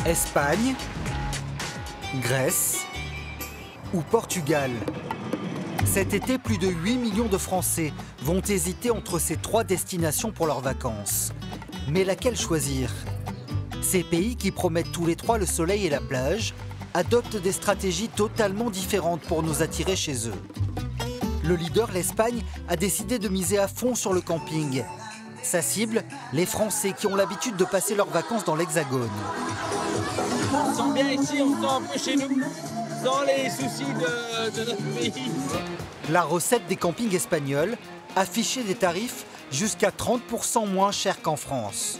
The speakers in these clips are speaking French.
Espagne, Grèce ou Portugal. Cet été, plus de 8 millions de Français vont hésiter entre ces trois destinations pour leurs vacances. Mais laquelle choisir? Ces pays qui promettent tous les trois le soleil et la plage adoptent des stratégies totalement différentes pour nous attirer chez eux. Le leader, l'Espagne, a décidé de miser à fond sur le camping. Sa cible, les Français qui ont l'habitude de passer leurs vacances dans l'Hexagone. On se sent bien ici, on se sent un peu chez nous, sans les soucis de notre pays. La recette des campings espagnols, afficher des tarifs jusqu'à 30% moins chers qu'en France.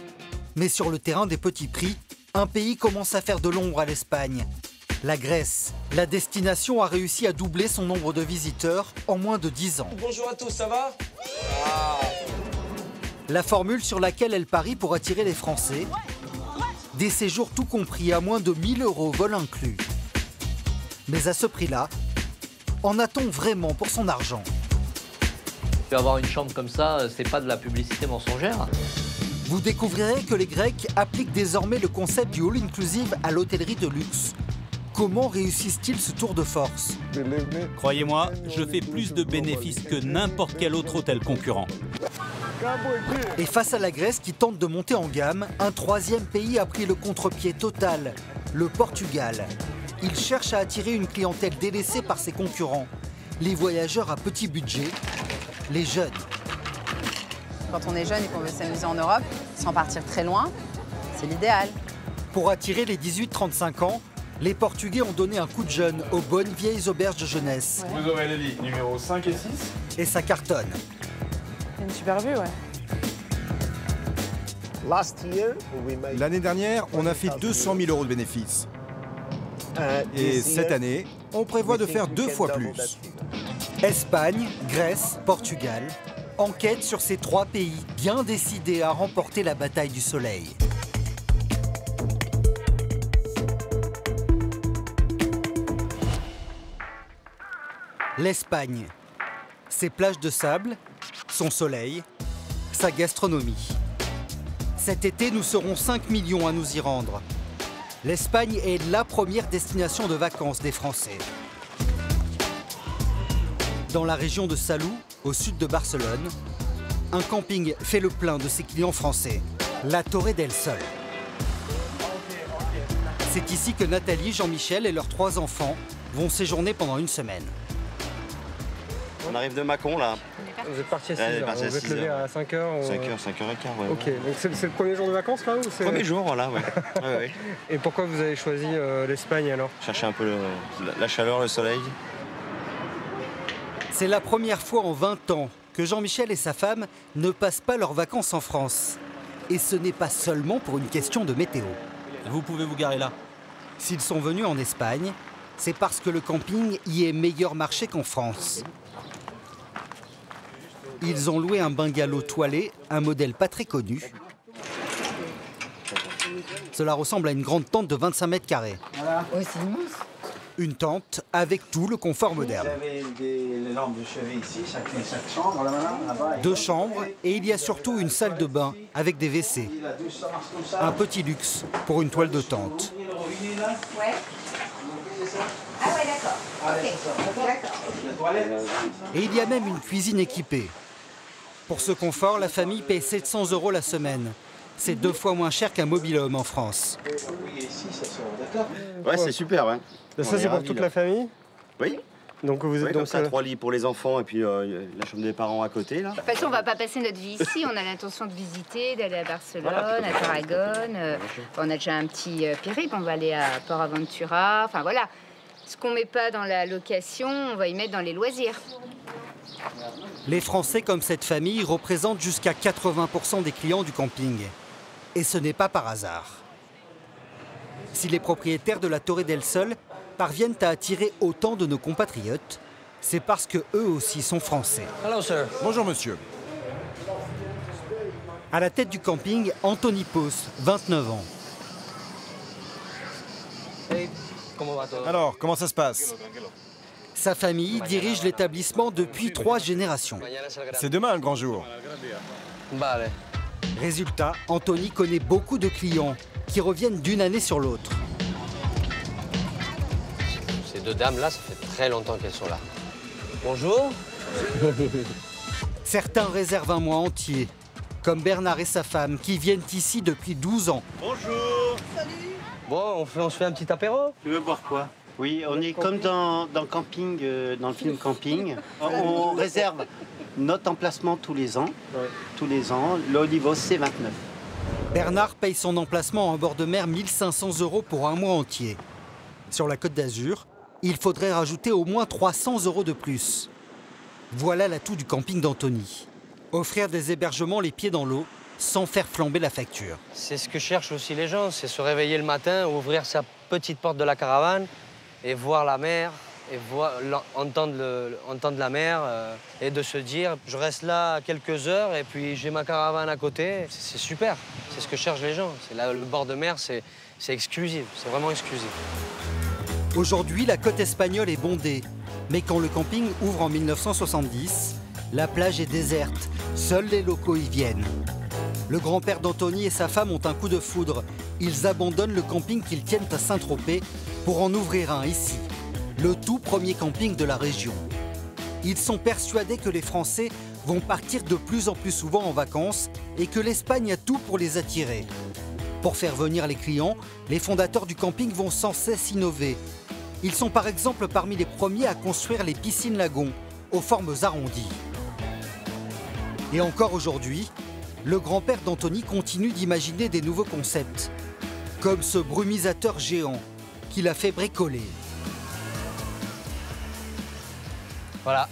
Mais sur le terrain des petits prix, un pays commence à faire de l'ombre à l'Espagne. La Grèce. La destination a réussi à doubler son nombre de visiteurs en moins de 10 ans. Bonjour à tous, ça va? La formule sur laquelle elle parie pour attirer les Français, des séjours tout compris à moins de 1 000 €, vol inclus. Mais à ce prix-là, en a-t-on vraiment pour son argent? Avoir une chambre comme ça, c'est pas de la publicité mensongère. Vous découvrirez que les Grecs appliquent désormais le concept du all-inclusive à l'hôtellerie de luxe. Comment réussissent-ils ce tour de force? Croyez-moi, je fais plus de bénéfices que n'importe quel autre hôtel concurrent. Et face à la Grèce qui tente de monter en gamme, un troisième pays a pris le contre-pied total, le Portugal. Il cherche à attirer une clientèle délaissée par ses concurrents, les voyageurs à petit budget, les jeunes. Quand on est jeune et qu'on veut s'amuser en Europe, sans partir très loin, c'est l'idéal. Pour attirer les 18-35 ans, les Portugais ont donné un coup de jeune aux bonnes vieilles auberges de jeunesse. Vous aurez les lits numéro 5 et 6. Et ça cartonne. C'est une super vue, ouais. L'année dernière, on a fait 200 000 € de bénéfices. Et cette année, on prévoit de faire 2 fois plus. Espagne, Grèce, Portugal. Enquête sur ces trois pays bien décidés à remporter la bataille du soleil. L'Espagne. Ses plages de sable, son soleil, sa gastronomie. Cet été, nous serons 5 millions à nous y rendre. L'Espagne est la première destination de vacances des Français. Dans la région de Salou, au sud de Barcelone, un camping fait le plein de ses clients français, la Torre del Sol. C'est ici que Nathalie, Jean-Michel et leurs 3 enfants vont séjourner pendant une semaine. On arrive de Mâcon là. Vous êtes parti à 6h, vous êtes levé à 5h 5h15, ouais. Ok, donc c'est le premier jour de vacances là ou Premier jour, voilà, ouais. Ouais. Et pourquoi vous avez choisi l'Espagne alors? Chercher un peu la chaleur, le soleil. C'est la première fois en 20 ans que Jean-Michel et sa femme ne passent pas leurs vacances en France. Et ce n'est pas seulement pour une question de météo. Vous pouvez vous garer là. S'ils sont venus en Espagne, c'est parce que le camping y est meilleur marché qu'en France. Ils ont loué un bungalow toilé, un modèle pas très connu. Cela ressemble à une grande tente de 25 mètres carrés. Oui, c'est immense. Une tente avec tout le confort moderne. Vous avez des lampes de chevet ici, chaque chambre, là-bas. 2 chambres et il y a surtout une salle de bain avec des WC. Un petit luxe pour une toile de tente. Ouais. Ah ouais, d'accord. Ok, d'accord. Et il y a même une cuisine équipée. Pour ce confort, la famille paye 700 € la semaine. C'est 2 fois moins cher qu'un mobil-home en France. Ouais, c'est super, ouais. Ça, c'est pour toute la famille? Oui. Donc vous êtes comme ça, 3 lits pour les enfants et puis la chambre des parents à côté, là. De toute façon, on va pas passer notre vie ici. On a l'intention de visiter, d'aller à Barcelone, à Tarragone. On a déjà un petit périple. On va aller à Port Aventura. Enfin, voilà. Ce qu'on met pas dans la location, on va y mettre dans les loisirs. Les Français comme cette famille représentent jusqu'à 80% des clients du camping. Et ce n'est pas par hasard. Si les propriétaires de la Torre del Sol parviennent à attirer autant de nos compatriotes, c'est parce que eux aussi sont français. Hello, sir. Bonjour monsieur. À la tête du camping, Anthony Pos, 29 ans. Alors, comment ça se passe? Sa famille dirige l'établissement depuis 3 générations. C'est demain un grand jour. Résultat, Anthony connaît beaucoup de clients qui reviennent d'une année sur l'autre. Ces deux dames-là, ça fait très longtemps qu'elles sont là. Bonjour. Certains réservent un mois entier, comme Bernard et sa femme, qui viennent ici depuis 12 ans. Bonjour. Salut. Bon, on se fait un petit apéro. Tu veux boire quoi? Oui, on est comme dans Camping, dans le film Camping. On réserve notre emplacement tous les ans. Tous les ans, l'Olivos, c'est 29. Bernard paye son emplacement en bord de mer 1 500 € pour un mois entier. Sur la Côte d'Azur, il faudrait rajouter au moins 300 € de plus. Voilà l'atout du camping d'Antony. Offrir des hébergements les pieds dans l'eau sans faire flamber la facture. C'est ce que cherchent aussi les gens, c'est se réveiller le matin, ouvrir sa petite porte de la caravane et voir la mer, et entendre la mer et de se dire je reste là quelques heures et puis j'ai ma caravane à côté. C'est super, c'est ce que cherchent les gens. Là, le bord de mer, c'est exclusif, c'est vraiment exclusif. Aujourd'hui, la côte espagnole est bondée. Mais quand le camping ouvre en 1970, la plage est déserte. Seuls les locaux y viennent. Le grand-père d'Antony et sa femme ont un coup de foudre. Ils abandonnent le camping qu'ils tiennent à Saint-Tropez pour en ouvrir un ici, le tout premier camping de la région. Ils sont persuadés que les Français vont partir de plus en plus souvent en vacances et que l'Espagne a tout pour les attirer. Pour faire venir les clients, les fondateurs du camping vont sans cesse innover. Ils sont par exemple parmi les premiers à construire les piscines lagons, aux formes arrondies. Et encore aujourd'hui, le grand-père d'Antony continue d'imaginer des nouveaux concepts, comme ce brumisateur géant qu'il a fait bricoler. Voilà,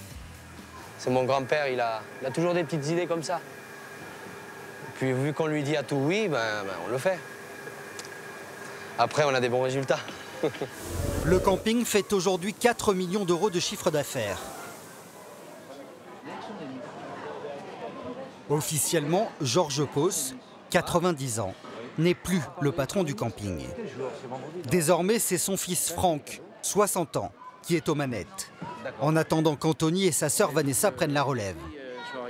c'est mon grand-père, il a toujours des petites idées comme ça. Et puis vu qu'on lui dit à tout oui, on le fait. Après, on a des bons résultats. Le camping fait aujourd'hui 4 millions € de chiffre d'affaires. Officiellement, Georges Pos, 90 ans, n'est plus le patron du camping. Désormais, c'est son fils Franck, 60 ans, qui est aux manettes. En attendant qu'Antony et sa sœur Vanessa prennent la relève.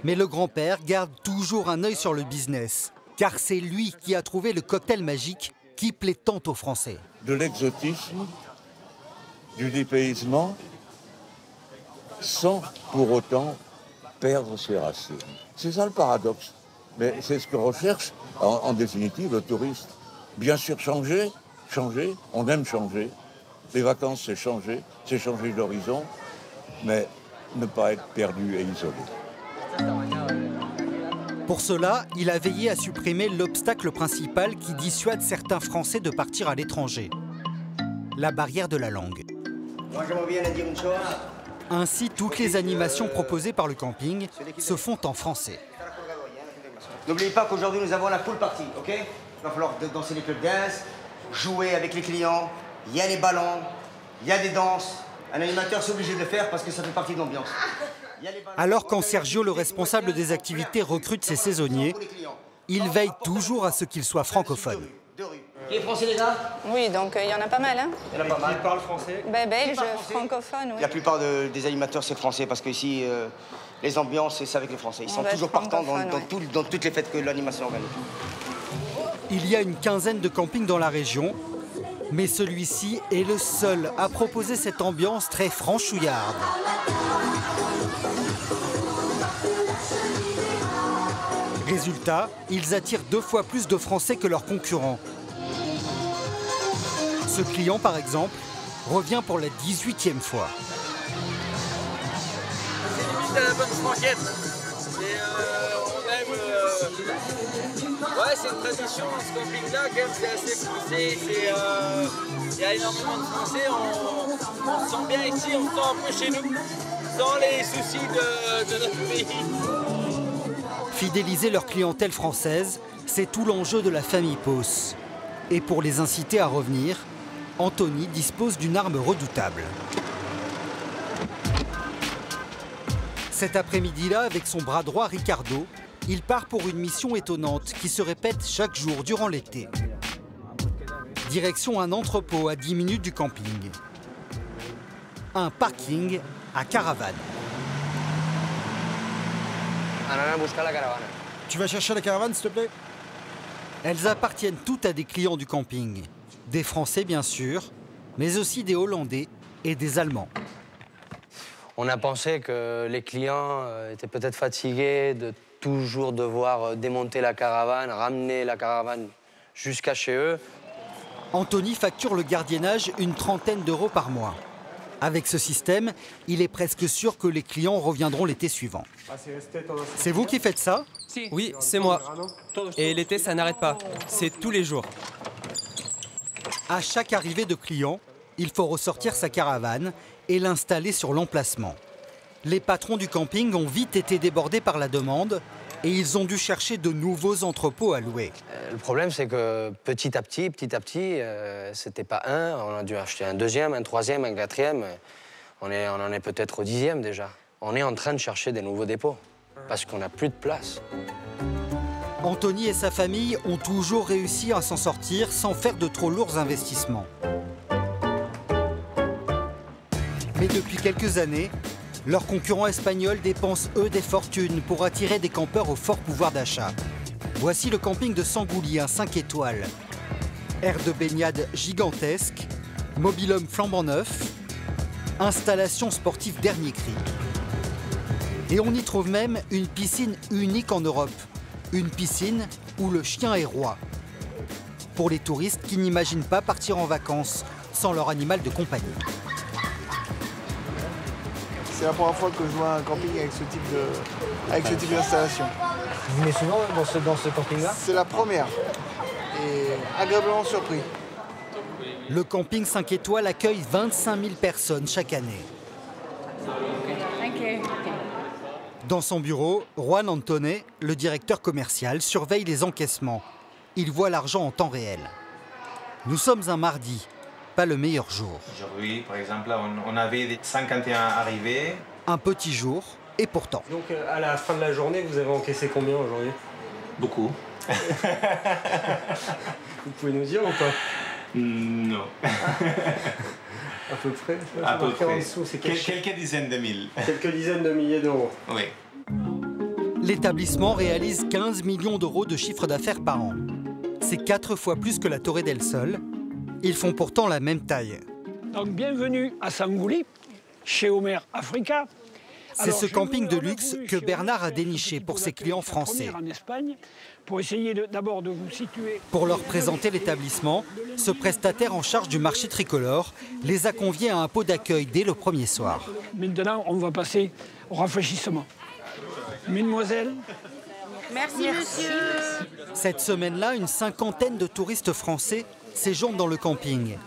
Mais le grand-père garde toujours un œil sur le business, car c'est lui qui a trouvé le cocktail magique qui plaît tant aux Français. De l'exotisme, du dépaysement, sans pour autant perdre ses racines. C'est ça le paradoxe. Mais c'est ce que recherche, en définitive, le touriste. Bien sûr, changer, on aime changer. Les vacances, c'est changer d'horizon, mais ne pas être perdu et isolé. Pour cela, il a veillé à supprimer l'obstacle principal qui dissuade certains Français de partir à l'étranger. La barrière de la langue. Moi, j'aimerais bien dire une chose. Ainsi, toutes les animations proposées par le camping se font en français. N'oubliez pas qu'aujourd'hui, nous avons la pool party, ok? Il va falloir danser les clubs dance, jouer avec les clients, il y a les ballons, il y a des danses. Un animateur, c'est obligé de le faire parce que ça fait partie de l'ambiance. Alors quand Sergio, le responsable des activités, recrute ses saisonniers, il veille toujours à ce qu'ils soient francophones. Qui est français, les gars? Oui, donc il y en a pas mal. Hein. Il y en a pas mal. Qui parle français? Belge, francophone, oui. La plupart des animateurs, c'est français parce qu'ici, les ambiances, c'est avec les Français. Ils sont toujours partants dans toutes les fêtes que l'animation organise. Il y a une quinzaine de campings dans la région, mais celui-ci est le seul à proposer cette ambiance très franchouillarde. Résultat, ils attirent 2 fois plus de Français que leurs concurrents. Ce client, par exemple, revient pour la 18e fois. C'est limite à la bonne franquette. On aime. Ouais, c'est une tradition, ce camping-là, quand même, c'est assez poussé. Il y a énormément de Français, on se sent bien ici, on se sent un peu chez nous, sans les soucis de notre pays. Fidéliser leur clientèle française, c'est tout l'enjeu de la famille Pos. Et pour les inciter à revenir, Antony dispose d'une arme redoutable. Cet après-midi-là, avec son bras droit Ricardo, il part pour une mission étonnante qui se répète chaque jour durant l'été. Direction un entrepôt à 10 minutes du camping. Un parking à caravane. On va buscar la caravane. Tu vas chercher la caravane, s'il te plaît? Elles appartiennent toutes à des clients du camping. Des Français, bien sûr, mais aussi des Hollandais et des Allemands. On a pensé que les clients étaient peut-être fatigués de toujours devoir démonter la caravane, ramener la caravane jusqu'à chez eux. Anthony facture le gardiennage une trentaine d'euros par mois. Avec ce système, il est presque sûr que les clients reviendront l'été suivant. C'est vous qui faites ça? Oui, c'est moi. Et l'été, ça n'arrête pas. C'est tous les jours. À chaque arrivée de client, il faut ressortir sa caravane et l'installer sur l'emplacement. Les patrons du camping ont vite été débordés par la demande et ils ont dû chercher de nouveaux entrepôts à louer. Le problème, c'est que petit à petit, c'était pas un. On a dû acheter un deuxième, un troisième, un quatrième. On en est peut-être au 10e déjà. On est en train de chercher des nouveaux dépôts parce qu'on n'a plus de place. Anthony et sa famille ont toujours réussi à s'en sortir sans faire de trop lourds investissements. Mais depuis quelques années, leurs concurrents espagnols dépensent eux des fortunes pour attirer des campeurs au fort pouvoir d'achat. Voici le camping de Sangouli, un 5 étoiles. Aire de baignade gigantesque, mobil-home flambant neuf, installation sportive dernier cri. Et on y trouve même une piscine unique en Europe. Une piscine où le chien est roi. Pour les touristes qui n'imaginent pas partir en vacances sans leur animal de compagnie. C'est la première fois que je vois un camping avec ce type d'installation. Vous venez souvent dans ce camping-là? C'est la première. Et agréablement surpris. Le camping 5 étoiles accueille 25 000 personnes chaque année. Dans son bureau, Juan Antone, le directeur commercial, surveille les encaissements. Il voit l'argent en temps réel. Nous sommes un mardi, pas le meilleur jour. Aujourd'hui, par exemple, on avait 51 arrivées. Un petit jour, et pourtant. Donc à la fin de la journée, vous avez encaissé combien aujourd'hui? Beaucoup. Vous pouvez nous dire ou pas? Non. À peu près. À peu près. En dessous, c'est quelques dizaines de mille. Quelques dizaines de milliers d'euros. Oui. L'établissement réalise 15 millions d'euros de chiffre d'affaires par an. C'est 4 fois plus que la Torre del Sol. Ils font pourtant la même taille. Donc bienvenue à Sangouli, chez Homer Africa. C'est ce camping de luxe que Bernard a déniché pour ses clients français. En Espagne, pour essayer d'abord de vous situer. Pour leur présenter l'établissement, ce prestataire en charge du marché tricolore les a conviés à un pot d'accueil dès le premier soir. Maintenant, on va passer au rafraîchissement. Mesdemoiselles. Merci, monsieur. Cette semaine-là, une cinquantaine de touristes français séjournent dans le camping.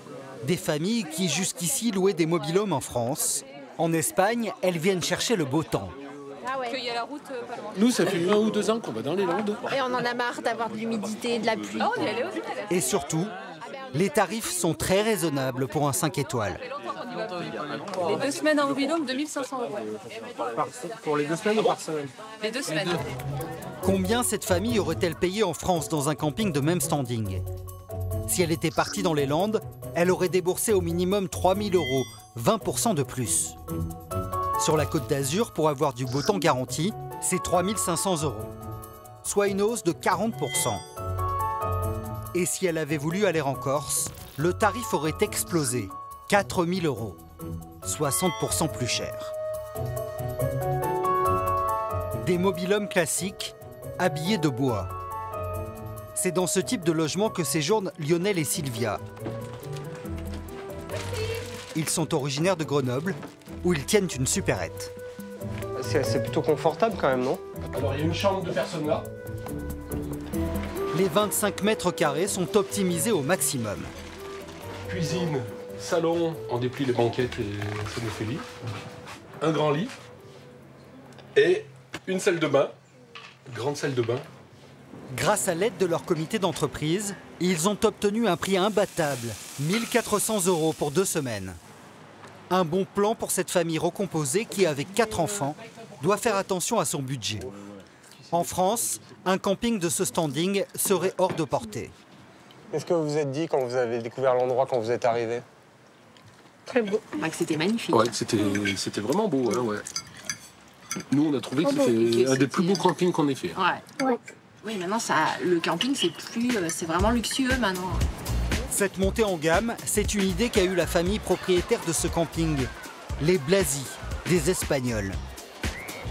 Des familles qui jusqu'ici louaient des mobil-homes en France. En Espagne, elles viennent chercher le beau temps. Ah ouais. Qu'il y a la route pas loin. Nous, ça fait 1 ou 2 ans qu'on va dans les Landes. Et on en a marre d'avoir de l'humidité, de la pluie. Ah, on y allait aussi. Et surtout, les tarifs sont très raisonnables pour un 5 étoiles. Les 2 semaines en mobil-home, 2500 €. Pour les 2 semaines ou par semaine? Les 2 semaines. Combien cette famille aurait-elle payé en France dans un camping de même standing? Si elle était partie dans les Landes, elle aurait déboursé au minimum 3 000 €, 20% de plus. Sur la Côte d'Azur, pour avoir du beau temps garanti, c'est 3 500 €, soit une hausse de 40%. Et si elle avait voulu aller en Corse, le tarif aurait explosé, 4 000 €, 60% plus cher. Des mobil-homes classiques, habillés de bois. C'est dans ce type de logement que séjournent Lionel et Sylvia. Ils sont originaires de Grenoble, où ils tiennent une supérette. C'est plutôt confortable quand même, non? Alors il y a une chambre de personnes là. Les 25 mètres carrés sont optimisés au maximum. Cuisine, salon, on déplie les banquettes et ça nous fait lit. Un grand lit. Et une salle de bain, grande salle de bain. Grâce à l'aide de leur comité d'entreprise, ils ont obtenu un prix imbattable, 1 400 € pour 2 semaines. Un bon plan pour cette famille recomposée qui, avec 4 enfants, doit faire attention à son budget. En France, un camping de ce standing serait hors de portée. Qu'est-ce que vous vous êtes dit quand vous avez découvert l'endroit, quand vous êtes arrivé? Très beau. Bah, que c'était magnifique. Ouais, c'était vraiment beau, hein, ouais. Nous, on a trouvé que c'était un des plus beaux campings qu'on ait fait. Ouais. Oui, maintenant, le camping, c'est vraiment luxueux maintenant. Cette montée en gamme, c'est une idée qu'a eue la famille propriétaire de ce camping, les Blasi, des Espagnols.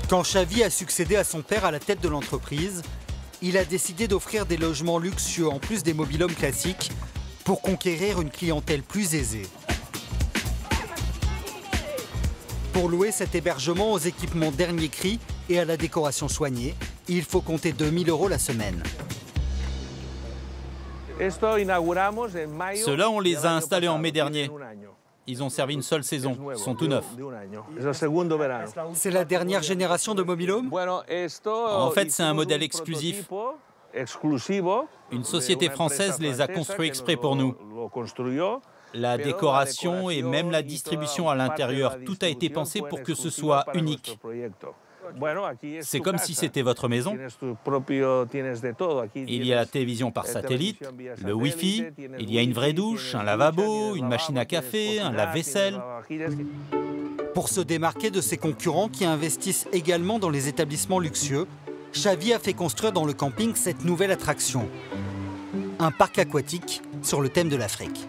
Quand Xavi a succédé à son père à la tête de l'entreprise, il a décidé d'offrir des logements luxueux en plus des mobil-homes classiques pour conquérir une clientèle plus aisée. Pour louer cet hébergement aux équipements dernier cri et à la décoration soignée, il faut compter 2 000 € la semaine. Ceux-là, on les a installés en mai dernier. Ils ont servi une seule saison, ils sont tout neufs. C'est la dernière génération de mobil-home ? En fait, c'est un modèle exclusif. Une société française les a construits exprès pour nous. La décoration et même la distribution à l'intérieur, tout a été pensé pour que ce soit unique. C'est comme si c'était votre maison. Il y a la télévision par satellite, le Wi-Fi, il y a une vraie douche, un lavabo, une machine à café, un lave-vaisselle. Pour se démarquer de ses concurrents qui investissent également dans les établissements luxueux, Xavi a fait construire dans le camping cette nouvelle attraction. Un parc aquatique sur le thème de l'Afrique.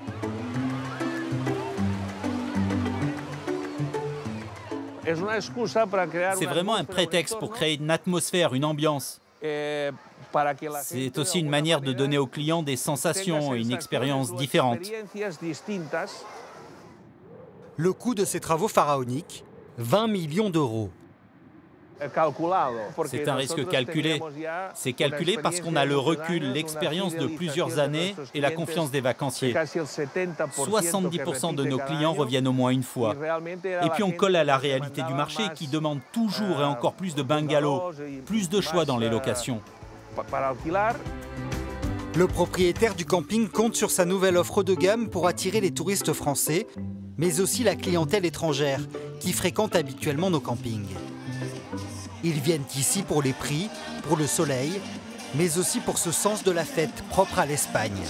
C'est vraiment un prétexte pour créer une atmosphère, une ambiance. C'est aussi une manière de donner aux clients des sensations et une expérience différente. Le coût de ces travaux pharaoniques, 20 millions €. C'est un risque calculé. C'est calculé parce qu'on a le recul, l'expérience de plusieurs années et la confiance des vacanciers. 70% de nos clients reviennent au moins une fois. Et puis on colle à la réalité du marché qui demande toujours et encore plus de bungalows, plus de choix dans les locations. Le propriétaire du camping compte sur sa nouvelle offre de gamme pour attirer les touristes français, mais aussi la clientèle étrangère qui fréquente habituellement nos campings. Ils viennent ici pour les prix, pour le soleil, mais aussi pour ce sens de la fête propre à l'Espagne.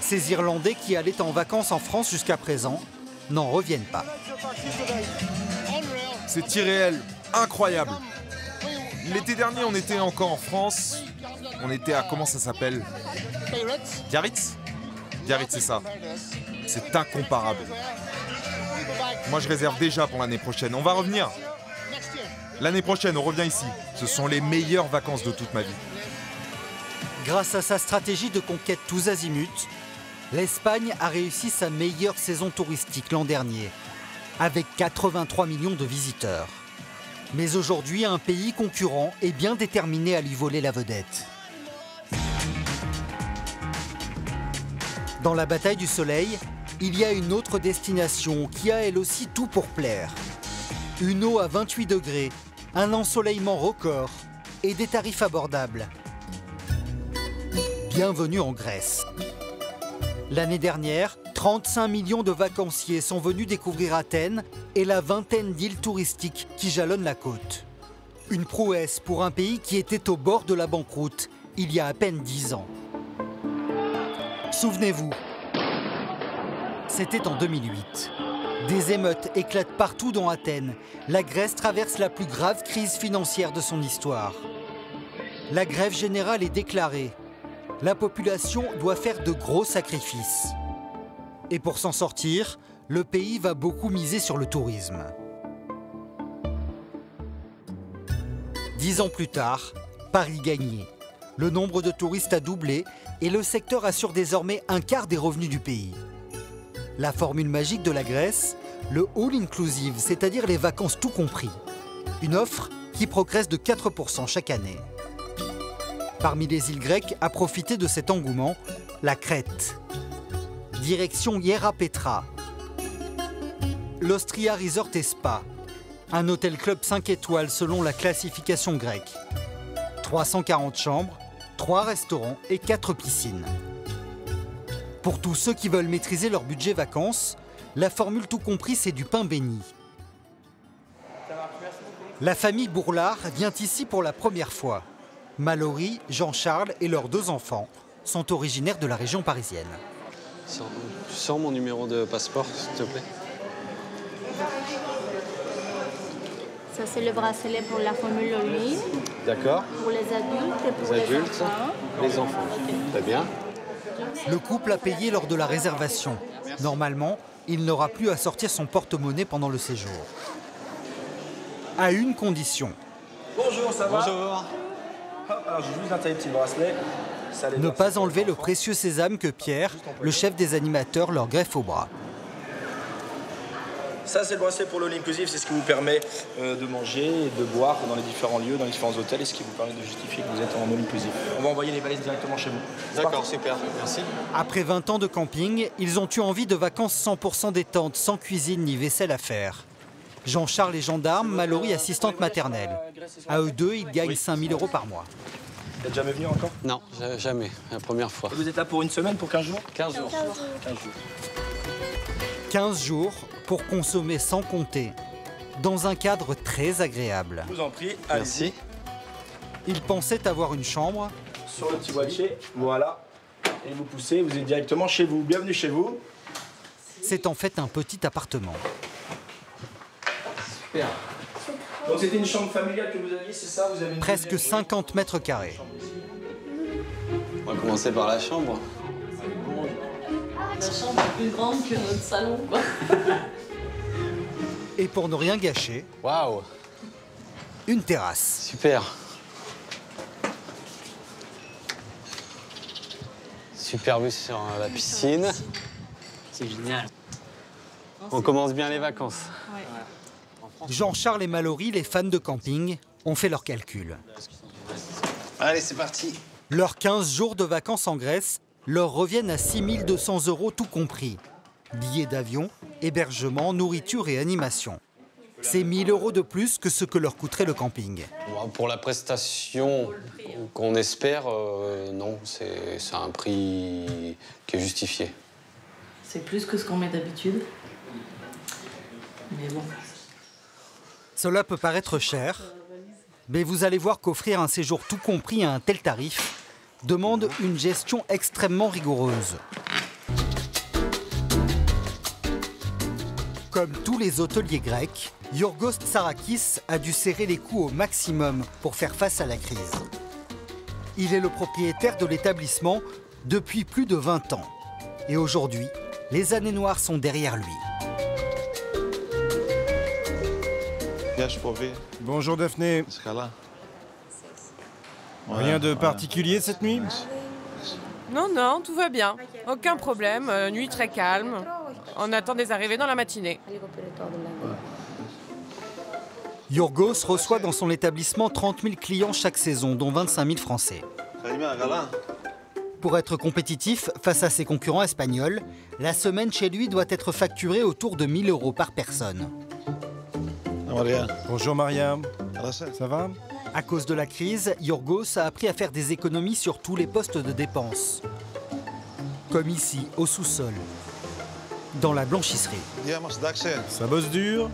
Ces Irlandais qui allaient en vacances en France jusqu'à présent n'en reviennent pas. C'est irréel, incroyable. L'été dernier, on était encore en France. On était à, comment ça s'appelle? Biarritz? Biarritz, c'est ça. C'est incomparable. Moi, je réserve déjà pour l'année prochaine. On va revenir. L'année prochaine, on revient ici. Ce sont les meilleures vacances de toute ma vie. Grâce à sa stratégie de conquête tous azimuts, l'Espagne a réussi sa meilleure saison touristique l'an dernier, avec 83 millions de visiteurs. Mais aujourd'hui, un pays concurrent est bien déterminé à lui voler la vedette. Dans la bataille du soleil, il y a une autre destination qui a elle aussi tout pour plaire. Une eau à 28 degrés, un ensoleillement record et des tarifs abordables. Bienvenue en Grèce. L'année dernière, 35 millions de vacanciers sont venus découvrir Athènes et la vingtaine d'îles touristiques qui jalonnent la côte. Une prouesse pour un pays qui était au bord de la banqueroute il y a à peine 10 ans. Souvenez-vous, c'était en 2008. Des émeutes éclatent partout dans Athènes. La Grèce traverse la plus grave crise financière de son histoire. La grève générale est déclarée. La population doit faire de gros sacrifices. Et pour s'en sortir, le pays va beaucoup miser sur le tourisme. 10 ans plus tard, Paris gagnait. Le nombre de touristes a doublé et le secteur assure désormais un quart des revenus du pays. La formule magique de la Grèce, le all-inclusive, c'est-à-dire les vacances tout compris. Une offre qui progresse de 4% chaque année. Parmi les îles grecques à profiter de cet engouement, la Crète. Direction Hiera-Petra. L'Ostria Resort et Spa. Un hôtel-club 5 étoiles selon la classification grecque. 340 chambres, 3 restaurants et 4 piscines. Pour tous ceux qui veulent maîtriser leur budget vacances, la formule tout compris, c'est du pain béni. La famille Bourlard vient ici pour la première fois. Mallory, Jean-Charles et leurs 2 enfants sont originaires de la région parisienne. Tu sors mon numéro de passeport, s'il te plaît? Ça, c'est le bracelet pour la formule en ligne. D'accord. Pour les adultes et pour les enfants. Les enfants. Très bien. Le couple a payé lors de la réservation. Normalement, il n'aura plus à sortir son porte-monnaie pendant le séjour. À une condition. Bonjour, ça va? Bonjour. Hop, alors j'ai juste installé le petit bracelet. Ne pas enlever le précieux sésame que Pierre, le chef des animateurs, leur greffe au bras. Ça, c'est le bracelet pour l'all inclusive, c'est ce qui vous permet de manger et de boire dans les différents lieux, dans les différents hôtels, et ce qui vous permet de justifier que vous êtes en all inclusive. On va envoyer les valises directement chez vous. D'accord, super, merci. Après 20 ans de camping, ils ont eu envie de vacances 100% détente, sans cuisine ni vaisselle à faire. Jean-Charles est gendarme, Mallory assistante maternelle. À eux deux, ils gagnent 5 000 € par mois. Vous êtes jamais venu encore? Non, jamais, la première fois. Et vous êtes là pour une semaine, pour 15 jours? 15 jours. 15 jours. 15 jours pour consommer sans compter, dans un cadre très agréable. Je vous en prie, merci. Ils pensaient avoir une chambre. Sur le petit boîtier, voilà. Et vous poussez, vous êtes directement chez vous. Bienvenue chez vous. C'est en fait un petit appartement. Super. Donc c'était une chambre familiale que vous aviez, c'est ça? Vous avez une presque 50 mètres carrés. On va commencer par la chambre. La chambre est plus grande que notre salon, quoi. Et pour ne rien gâcher, waouh, une terrasse. Super. Super vue sur la piscine. C'est génial. On commence bien les vacances. Ouais. Jean-Charles et Mallory, les fans de camping, ont fait leurs calculs. Allez, c'est parti. Leurs 15 jours de vacances en Grèce leur reviennent à 6 200 € tout compris. Billets d'avion, hébergement, nourriture et animation. C'est 1 000 € de plus que ce que leur coûterait le camping. Pour la prestation qu'on espère, non, c'est un prix qui est justifié. C'est plus que ce qu'on met d'habitude. Mais bon. Cela peut paraître cher, mais vous allez voir qu'offrir un séjour tout compris à un tel tarif demande une gestion extrêmement rigoureuse. Comme tous les hôteliers grecs, Yorgos Tsarakis a dû serrer les coups au maximum pour faire face à la crise. Il est le propriétaire de l'établissement depuis plus de 20 ans. Et aujourd'hui, les années noires sont derrière lui. Bonjour Daphné. Rien de particulier cette nuit? Non, non, tout va bien. Aucun problème, nuit très calme. On attend des arrivées dans la matinée. Yorgos reçoit dans son établissement 30 000 clients chaque saison, dont 25 000 Français. Pour être compétitif face à ses concurrents espagnols, la semaine chez lui doit être facturée autour de 1 000 € par personne. Bonjour Maria, ça va? À cause de la crise, Yorgos a appris à faire des économies sur tous les postes de dépenses. Comme ici, au sous-sol, dans la blanchisserie. Ça bosse dur?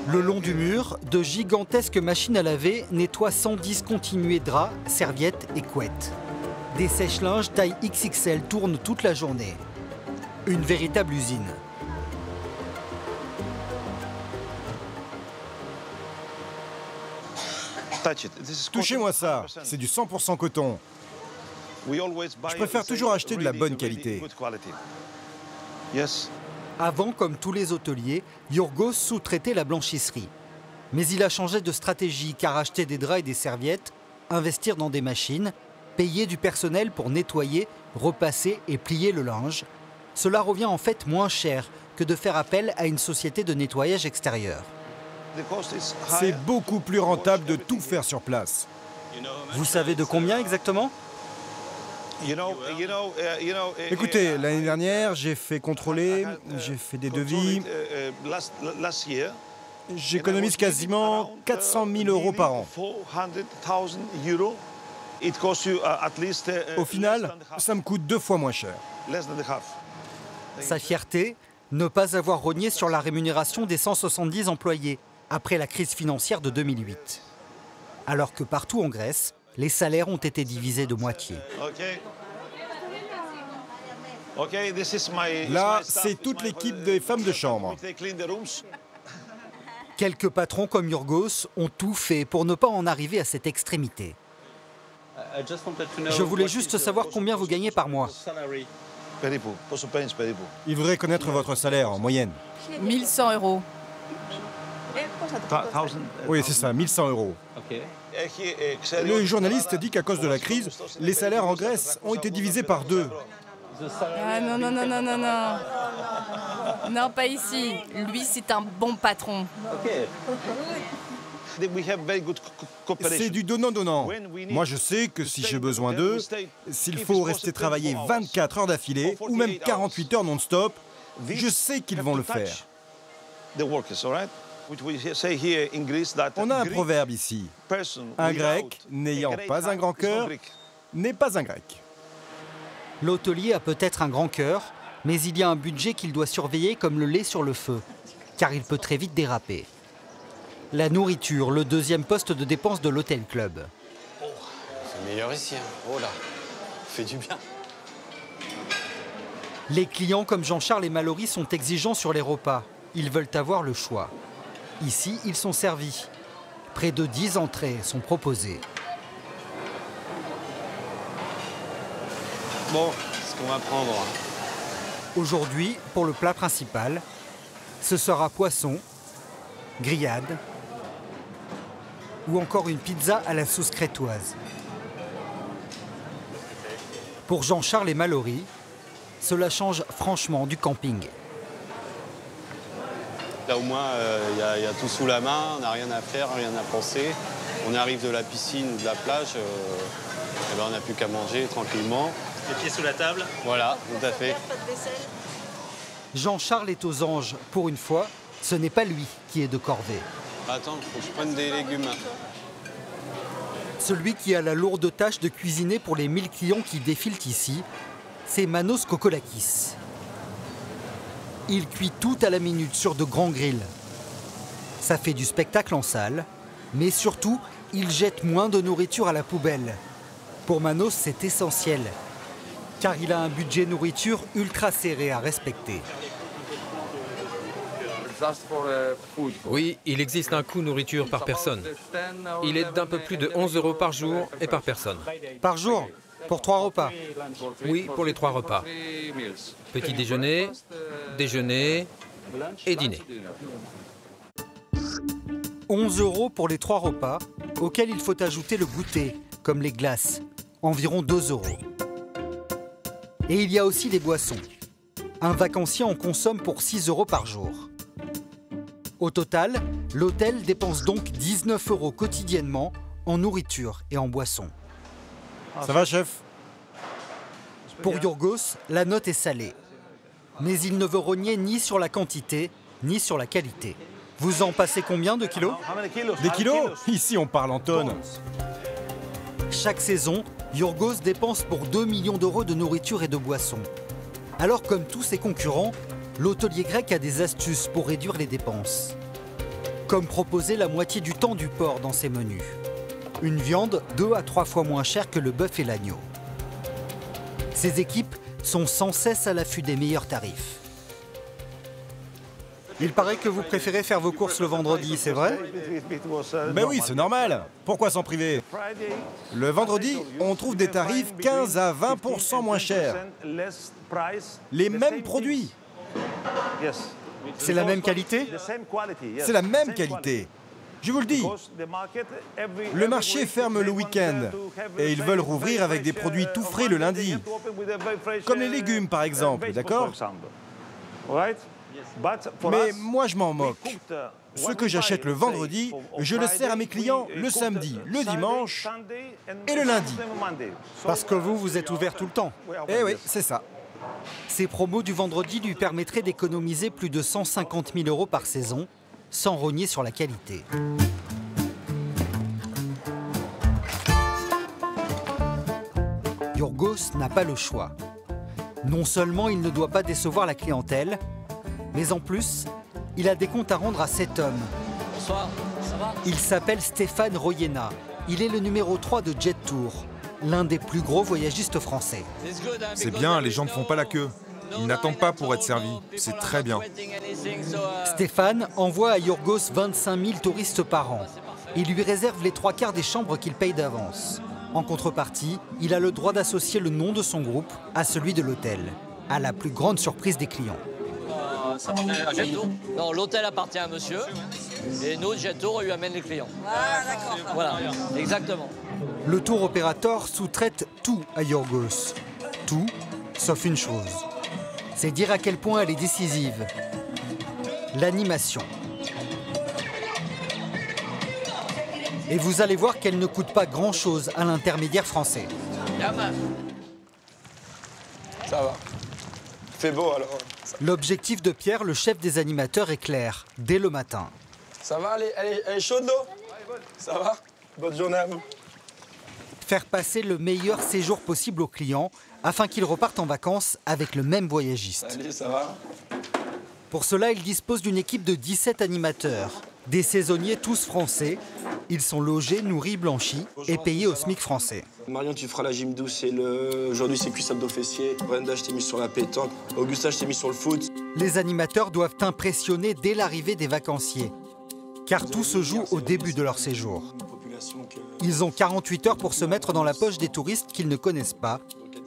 Le long du mur, de gigantesques machines à laver nettoient sans discontinuer draps, serviettes et couettes. Des sèche-linges taille XXL tournent toute la journée. Une véritable usine. Touchez-moi ça, c'est du 100% coton. Je préfère toujours acheter de la bonne qualité. Avant, comme tous les hôteliers, Yorgos sous-traitait la blanchisserie. Mais il a changé de stratégie car acheter des draps et des serviettes, investir dans des machines, payer du personnel pour nettoyer, repasser et plier le linge, cela revient en fait moins cher que de faire appel à une société de nettoyage extérieur. C'est beaucoup plus rentable de tout faire sur place. Vous savez de combien exactement? Écoutez, l'année dernière, j'ai fait contrôler, j'ai fait des devis. J'économise quasiment 400 000 € par an. Au final, ça me coûte 2 fois moins cher. Sa fierté, ne pas avoir rogné sur la rémunération des 170 employés après la crise financière de 2008. Alors que partout en Grèce, les salaires ont été divisés de moitié. Là, c'est toute l'équipe des femmes de chambre. Quelques patrons comme Yorgos ont tout fait pour ne pas en arriver à cette extrémité. Je voulais juste savoir combien vous gagnez par mois. Il voudrait connaître votre salaire en moyenne. 1100 €. Oui, c'est ça, 1100 €. Le journaliste dit qu'à cause de la crise, les salaires en Grèce ont été divisés par 2. Ah non, non, non, non, non, non. Non, pas ici. Lui, c'est un bon patron. C'est du donnant-donnant. Moi, je sais que si j'ai besoin d'eux, s'il faut rester travailler 24 heures d'affilée ou même 48 heures non-stop, je sais qu'ils vont le faire. On a un proverbe ici. Un Grec n'ayant pas un grand cœur n'est pas un Grec. L'hôtelier a peut-être un grand cœur, mais il y a un budget qu'il doit surveiller comme le lait sur le feu, car il peut très vite déraper. La nourriture, le deuxième poste de dépense de l'hôtel club. Oh, c'est meilleur ici. Hein. Oh là, fait du bien. Les clients comme Jean-Charles et Mallory sont exigeants sur les repas. Ils veulent avoir le choix. Ici, ils sont servis. Près de 10 entrées sont proposées. Bon, ce qu'on va prendre. Aujourd'hui, pour le plat principal, ce sera poisson, grillade ou encore une pizza à la sauce crétoise. Pour Jean-Charles et Mallory, cela change franchement du camping. Là au moins, il y a tout sous la main, on n'a rien à faire, rien à penser. On arrive de la piscine ou de la plage, et ben on n'a plus qu'à manger tranquillement. Les pieds sous la table. Voilà, tout à fait. Jean-Charles est aux anges. Pour une fois, ce n'est pas lui qui est de corvée. Attends, il faut que je prenne des légumes. Celui qui a la lourde tâche de cuisiner pour les 1000 clients qui défilent ici, c'est Manos Kokolakis. Il cuit tout à la minute sur de grands grilles. Ça fait du spectacle en salle, mais surtout, il jette moins de nourriture à la poubelle. Pour Manos, c'est essentiel, car il a un budget nourriture ultra serré à respecter. Oui, il existe un coût nourriture par personne. Il est d'un peu plus de 11 € par jour et par personne. Par jour? Pour 3 repas? Oui, pour les 3 repas. Petit déjeuner, déjeuner et dîner. 11 € pour les 3 repas, auxquels il faut ajouter le goûter, comme les glaces, environ 2 €. Et il y a aussi des boissons. Un vacancier en consomme pour 6 € par jour. Au total, l'hôtel dépense donc 19 € quotidiennement en nourriture et en boissons. Ça va, chef? Pour Yorgos, la note est salée. Mais il ne veut rogner ni sur la quantité, ni sur la qualité. Vous en passez combien de kilos? Des kilos? Ici, on parle en tonnes. Chaque saison, Yorgos dépense pour 2 millions d'euros de nourriture et de boissons. Alors, comme tous ses concurrents, l'hôtelier grec a des astuces pour réduire les dépenses. Comme proposer la moitié du temps du porc dans ses menus. Une viande 2 à 3 fois moins chère que le bœuf et l'agneau. Ses équipes sont sans cesse à l'affût des meilleurs tarifs. Il paraît que vous préférez faire vos courses le vendredi, c'est vrai? Ben oui, c'est normal. Pourquoi s'en priver? Le vendredi, on trouve des tarifs 15 à 20% moins chers. Les mêmes produits. C'est la même qualité? C'est la même qualité. Je vous le dis. Le marché ferme le week-end et ils veulent rouvrir avec des produits tout frais le lundi. Comme les légumes, par exemple, d'accord? Mais moi, je m'en moque. Ce que j'achète le vendredi, je le sers à mes clients le samedi, le dimanche et le lundi. Parce que vous êtes ouvert tout le temps. Eh oui, c'est ça. Ces promos du vendredi lui permettraient d'économiser plus de 150 000 € par saison, sans rogner sur la qualité. Yorgos n'a pas le choix. Non seulement il ne doit pas décevoir la clientèle, mais en plus, il a des comptes à rendre à cet homme. Bonsoir, ça va? Il s'appelle Stéphane Royena. Il est le numéro 3 de Jet Tour, l'un des plus gros voyagistes français. C'est bien, les gens ne font pas la queue. Ils n'attendent pas pour être servis. C'est très bien. Stéphane envoie à Yorgos 25 000 touristes par an. Il lui réserve les 3/4 des chambres qu'il paye d'avance. En contrepartie, il a le droit d'associer le nom de son groupe à celui de l'hôtel, à la plus grande surprise des clients. Ça appartient à Jet-Tour? Non, l'hôtel appartient à monsieur. Et nous, Jet-Tour, on lui amène les clients. Ah, d'accord. Voilà, exactement. Le tour opérateur sous-traite tout à Yorgos. Tout, sauf une chose. C'est dire à quel point elle est décisive. L'animation. Et vous allez voir qu'elle ne coûte pas grand-chose à l'intermédiaire français. Ça va. Fait beau alors. L'objectif de Pierre, le chef des animateurs, est clair, dès le matin. Ça va, elle est chaude l'eau? Ça va? Bonne journée à vous. Faire passer le meilleur séjour possible aux clients afin qu'ils repartent en vacances avec le même voyagiste. Salut, ça va? Pour cela, il dispose d'une équipe de 17 animateurs, des saisonniers tous français. Ils sont logés, nourris, blanchis et payés au SMIC français. Marion, tu feras la gym douce et aujourd'hui c'est cuisse abdos fessiers. Brenda, je t'ai mis sur la pétanque. Augusta, je t'ai mis sur le foot. Les animateurs doivent impressionner dès l'arrivée des vacanciers, car tout se joue au début de leur séjour. Ils ont 48 heures pour se mettre dans la poche des touristes qu'ils ne connaissent pas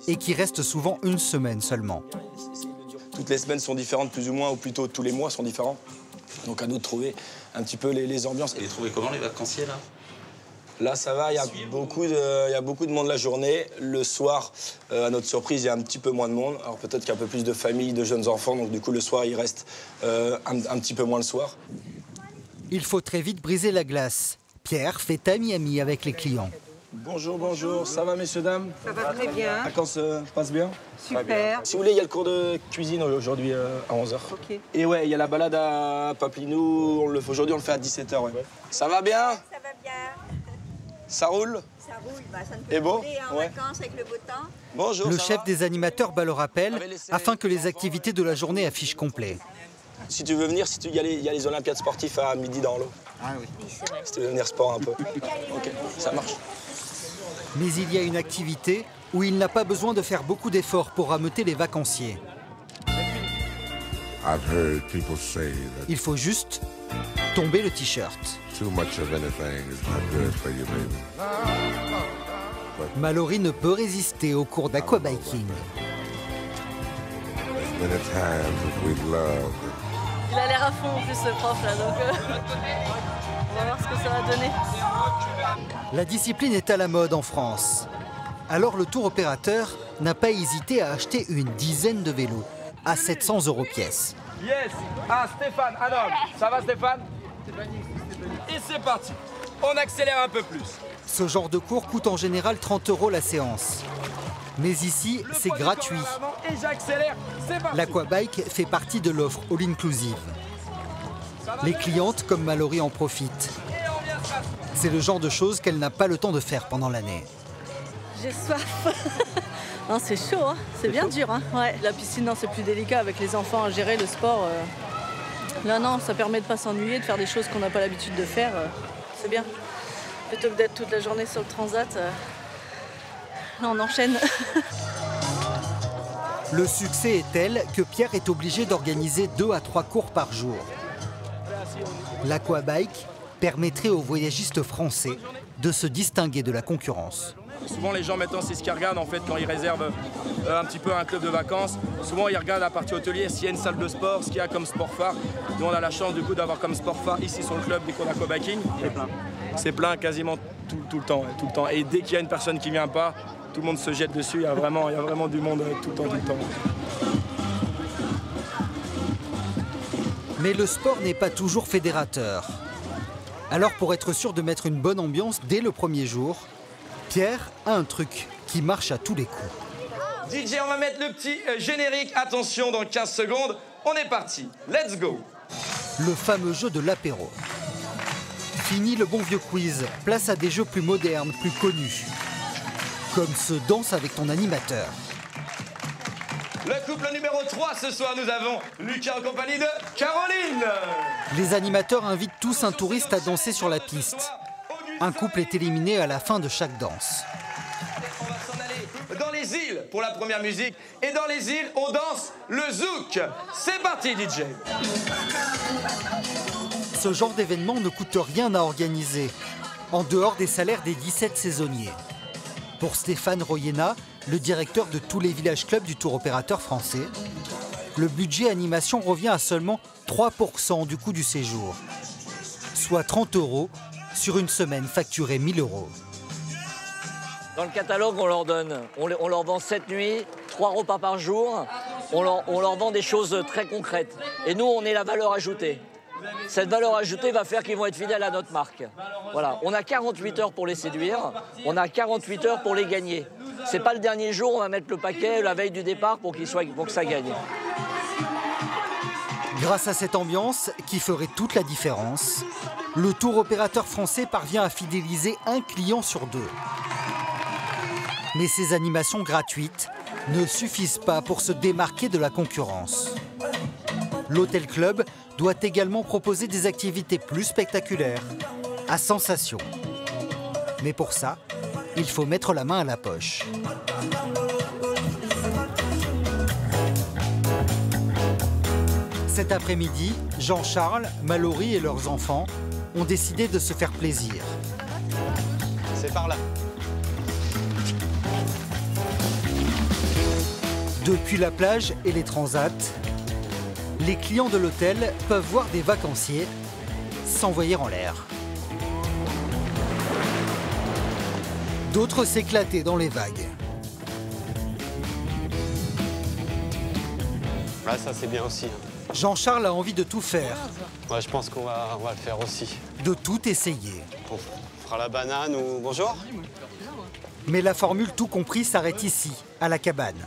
et qui restent souvent une semaine seulement. Toutes les semaines sont différentes plus ou moins, ou plutôt tous les mois sont différents. Donc à nous de trouver un petit peu les ambiances. Et les trouver comment les vacanciers là? Là ça va, il y a beaucoup de monde la journée. Le soir, à notre surprise, il y a un petit peu moins de monde. Alors peut-être qu'il y a un peu plus de familles, de jeunes enfants, donc du coup le soir il reste un petit peu moins le soir. Il faut très vite briser la glace. Pierre fait ami-ami avec les clients. Bonjour, bonjour. Ça va, messieurs, dames? Ça va très bien. La vacances se passe bien? Super. Si vous voulez, il y a le cours de cuisine aujourd'hui à 11h. Ok. Et ouais, il y a la balade à Paplinou. Aujourd'hui, on le fait à 17h. Ouais. Ça va bien? Ça va bien. Ça roule? Ça roule. Bah, ça ne peut Et beau? en vacances avec le beau temps. Bonjour. Le chef des animateurs bat le rappel afin que les activités de la journée affichent complet. Si tu veux venir, il y a les Olympiades sportifs à midi dans l'eau. Ah oui. Si tu veux venir sport un peu. Ok, ça marche. Mais il y a une activité où il n'a pas besoin de faire beaucoup d'efforts pour rameuter les vacanciers. Il faut juste tomber le t-shirt. Mallory ne peut résister au cours d'aquabiking. Il a l'air à fond en plus ce prof là, donc on va voir ce que ça va donner. La discipline est à la mode en France. Alors le tour opérateur n'a pas hésité à acheter une dizaine de vélos à 700 € pièce. Yes. Ah, Stéphane, alors, ça va Stéphane? Et c'est parti. On accélère un peu plus. Ce genre de cours coûte en général 30 € la séance. Mais ici, c'est gratuit. Et j'accélère, c'est parti. L'aquabike fait partie de l'offre all-inclusive. Les clientes comme Mallory en profitent. C'est le genre de choses qu'elle n'a pas le temps de faire pendant l'année. J'ai soif. Non, c'est chaud, hein. C'est bien dur. Hein. Ouais. La piscine, non, c'est plus délicat avec les enfants à gérer, le sport. Là, non, ça permet de ne pas s'ennuyer, de faire des choses qu'on n'a pas l'habitude de faire. C'est bien. Plutôt que d'être toute la journée sur le transat, là, on enchaîne. Le succès est tel que Pierre est obligé d'organiser 2 à 3 cours par jour. L'aquabike permettrait aux voyagistes français de se distinguer de la concurrence. Souvent les gens maintenant c'est ce qu'ils regardent en fait quand ils réservent un petit peu un club de vacances. Souvent ils regardent la partie hôtelière s'il y a une salle de sport, ce qu'il y a comme sport phare. Nous on a la chance du coup d'avoir comme sport phare ici sur le club des cours d'aquabiking. C'est plein quasiment tout le temps, ouais, tout le temps. Et dès qu'il y a une personne qui vient pas, tout le monde se jette dessus. Il y a vraiment du monde tout le temps. Mais le sport n'est pas toujours fédérateur. Alors pour être sûr de mettre une bonne ambiance dès le premier jour, Pierre a un truc qui marche à tous les coups. DJ, on va mettre le petit générique. Attention, dans 15 secondes, on est parti. Let's go. Le fameux jeu de l'apéro. Fini le bon vieux quiz, place à des jeux plus modernes, plus connus. Comme ce Danse avec ton animateur. Le couple numéro 3 ce soir, nous avons Lucas en compagnie de Caroline. Les animateurs invitent tous un touriste à danser sur la piste. Un couple est éliminé à la fin de chaque danse. s'en aller dans les îles pour la première musique. Et dans les îles, on danse le zouk. C'est parti, DJ. Ce genre d'événement ne coûte rien à organiser, en dehors des salaires des 17 saisonniers. Pour Stéphane Royena, le directeur de tous les villages clubs du tour opérateur français, le budget animation revient à seulement 3% du coût du séjour, soit 30 € sur une semaine facturée 1 000 €. Dans le catalogue, on leur vend 7 nuits, 3 repas par jour. On leur vend des choses très concrètes. Et nous, on est la valeur ajoutée. Cette valeur ajoutée va faire qu'ils vont être fidèles à notre marque. Voilà. On a 48 heures pour les séduire, on a 48 heures pour les gagner. C'est pas le dernier jour, on va mettre le paquet la veille du départ pour que ça gagne. Grâce à cette ambiance, qui ferait toute la différence, le tour opérateur français parvient à fidéliser 1 client sur 2. Mais ces animations gratuites ne suffisent pas pour se démarquer de la concurrence. L'Hôtel Club doit également proposer des activités plus spectaculaires, à sensation. Mais pour ça, il faut mettre la main à la poche. Cet après-midi, Jean-Charles, Mallory et leurs enfants ont décidé de se faire plaisir. C'est par là. Depuis la plage et les transats, les clients de l'hôtel peuvent voir des vacanciers s'envoyer en l'air. D'autres s'éclater dans les vagues. Ouais, ça c'est bien aussi. Jean-Charles a envie de tout faire. Ouais, je pense qu'on va le faire aussi. De tout essayer. On fera la banane ou bonjour. Mais la formule tout compris s'arrête ici, à la cabane.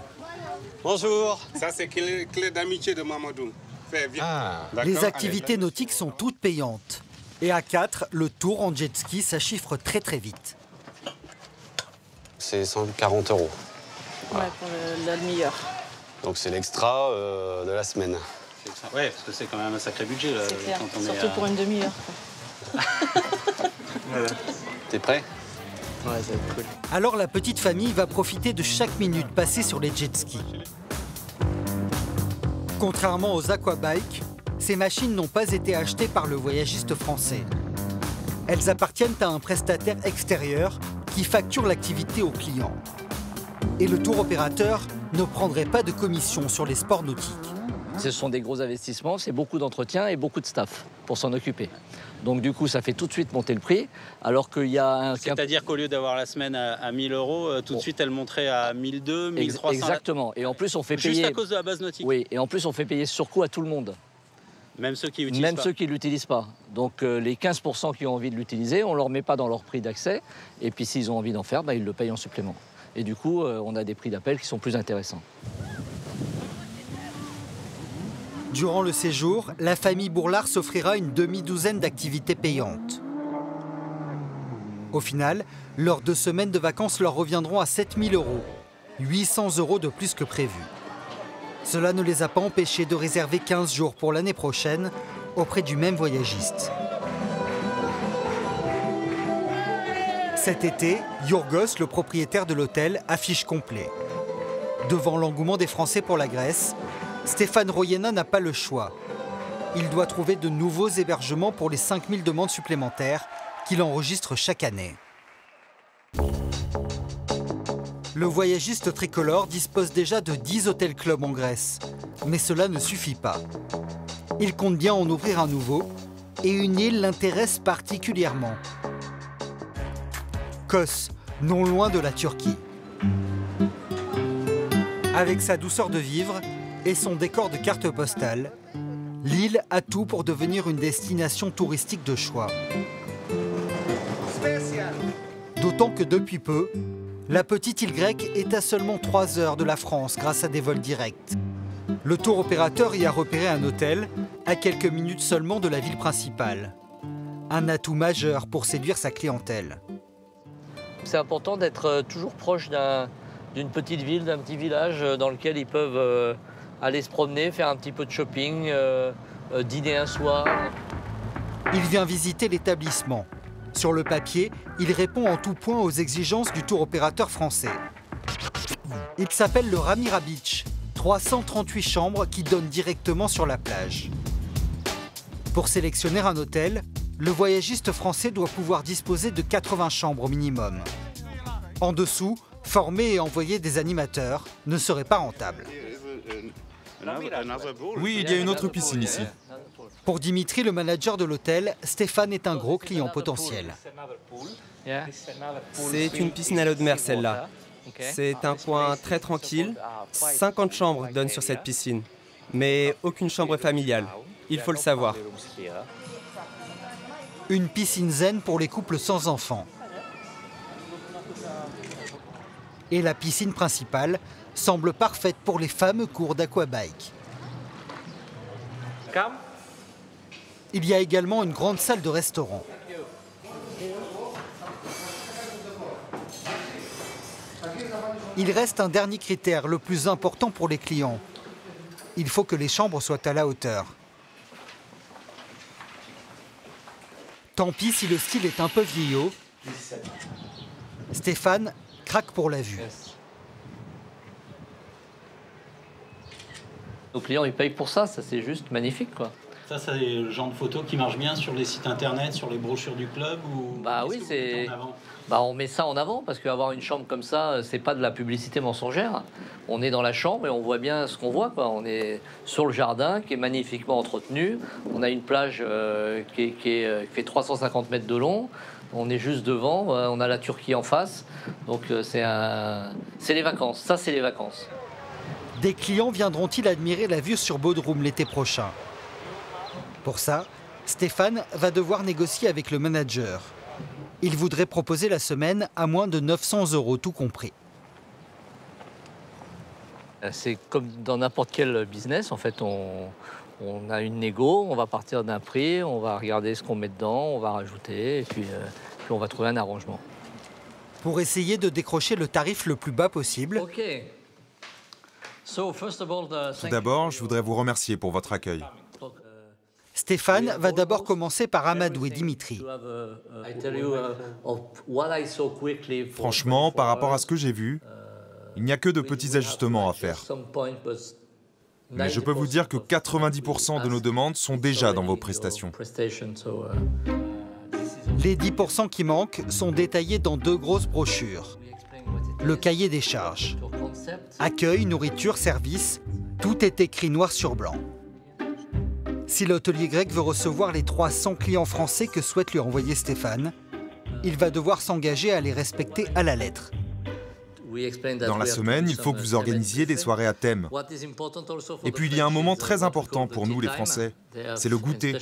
Bonjour. Ça c'est clé d'amitié de Mamadou. Les activités nautiques sont toutes payantes. Et à 4, le tour en jet ski, ça chiffre très vite. C'est 140 €. Ouais, pour la demi-heure. Donc c'est l'extra de la semaine. Ouais, parce que c'est quand même un sacré budget. Là, c'est clair, quand on surtout pour une demi-heure. Voilà. T'es prêt? Ouais, ça va être cool. Alors la petite famille va profiter de chaque minute passée sur les jet skis. Contrairement aux aquabikes, ces machines n'ont pas été achetées par le voyagiste français. Elles appartiennent à un prestataire extérieur qui facture l'activité aux clients. Et le tour opérateur ne prendrait pas de commission sur les sports nautiques. Ce sont des gros investissements, c'est beaucoup d'entretien et beaucoup de staff pour s'en occuper. Donc du coup, ça fait tout de suite monter le prix, alors qu'il y a un... C'est-à-dire qu'au lieu d'avoir la semaine à 1 000 €, tout de suite, elle monterait à 1 200, 1 300. Exactement. Et en plus, on fait payer... Juste à cause de la base nautique. Oui, et en plus, on fait payer ce surcoût à tout le monde. Même ceux qui l'utilisent pas. Même ceux qui ne l'utilisent pas. Donc les 15% qui ont envie de l'utiliser, on ne leur met pas dans leur prix d'accès. Et puis s'ils ont envie d'en faire, ils le payent en supplément. Et du coup, on a des prix d'appel qui sont plus intéressants. Durant le séjour, la famille Bourlard s'offrira une demi-douzaine d'activités payantes. Au final, leurs 2 semaines de vacances leur reviendront à 7 000 €, 800 € de plus que prévu. Cela ne les a pas empêchés de réserver 15 jours pour l'année prochaine auprès du même voyagiste. Cet été, Yorgos, le propriétaire de l'hôtel, affiche complet. Devant l'engouement des Français pour la Grèce, Stéphane Royena n'a pas le choix. Il doit trouver de nouveaux hébergements pour les 5000 demandes supplémentaires qu'il enregistre chaque année. Le voyagiste tricolore dispose déjà de 10 hôtels clubs en Grèce, mais cela ne suffit pas. Il compte bien en ouvrir un nouveau, et une île l'intéresse particulièrement. Kos, non loin de la Turquie. Avec sa douceur de vivre et son décor de carte postale, l'île a tout pour devenir une destination touristique de choix. D'autant que depuis peu, la petite île grecque est à seulement 3 heures de la France grâce à des vols directs. Le tour opérateur y a repéré un hôtel à quelques minutes seulement de la ville principale. Un atout majeur pour séduire sa clientèle. C'est important d'être toujours proche d'une petite ville, d'un petit village dans lequel ils peuvent aller se promener, faire un petit peu de shopping, dîner un soir. Il vient visiter l'établissement. Sur le papier, il répond en tout point aux exigences du tour opérateur français. Il s'appelle le Ramira Beach, 338 chambres qui donnent directement sur la plage. Pour sélectionner un hôtel, le voyagiste français doit pouvoir disposer de 80 chambres au minimum. En dessous, former et envoyer des animateurs ne serait pas rentable. Oui, il y a une autre piscine ici. Pour Dimitri, le manager de l'hôtel, Stéphane est un gros client potentiel. C'est une piscine à l'eau de mer, celle-là. C'est un coin très tranquille. 50 chambres donnent sur cette piscine, mais aucune chambre familiale. Il faut le savoir. Une piscine zen pour les couples sans enfants. Et la piscine principale semble parfaite pour les fameux cours d'aquabike. Il y a également une grande salle de restaurant. Il reste un dernier critère, le plus important pour les clients. Il faut que les chambres soient à la hauteur. Tant pis si le style est un peu vieillot. Stéphane craque pour la vue. Nos clients, ils payent pour ça, ça c'est juste magnifique, quoi. Ça, c'est le genre de photos qui marche bien sur les sites internet, sur les brochures du club ou... Bah oui, c'est... Bah, on met ça en avant parce qu'avoir une chambre comme ça, c'est pas de la publicité mensongère. On est dans la chambre et on voit bien ce qu'on voit, quoi. On est sur le jardin qui est magnifiquement entretenu. On a une plage qui fait 350 mètres de long. On est juste devant. On a la Turquie en face. Donc c'est les vacances. Ça, c'est les vacances. Des clients viendront-ils admirer la vue sur Bodrum l'été prochain? Pour ça, Stéphane va devoir négocier avec le manager. Il voudrait proposer la semaine à moins de 900 € tout compris. C'est comme dans n'importe quel business. En fait, on a une négo, on va partir d'un prix, on va regarder ce qu'on met dedans, on va rajouter et puis on va trouver un arrangement. Pour essayer de décrocher le tarif le plus bas possible. Okay. Tout d'abord, je voudrais vous remercier pour votre accueil. Stéphane va d'abord commencer par Amadou et Dimitri. Franchement, par rapport à ce que j'ai vu, il n'y a que de petits ajustements à faire. Mais je peux vous dire que 90% de nos demandes sont déjà dans vos prestations. Les 10% qui manquent sont détaillés dans 2 grosses brochures. Le cahier des charges. Accueil, nourriture, service, tout est écrit noir sur blanc. Si l'hôtelier grec veut recevoir les 300 clients français que souhaite lui envoyer Stéphane, il va devoir s'engager à les respecter à la lettre. Dans la semaine, il faut que vous organisiez des soirées à thème. Et puis il y a un moment très important pour nous les Français, c'est le goûter.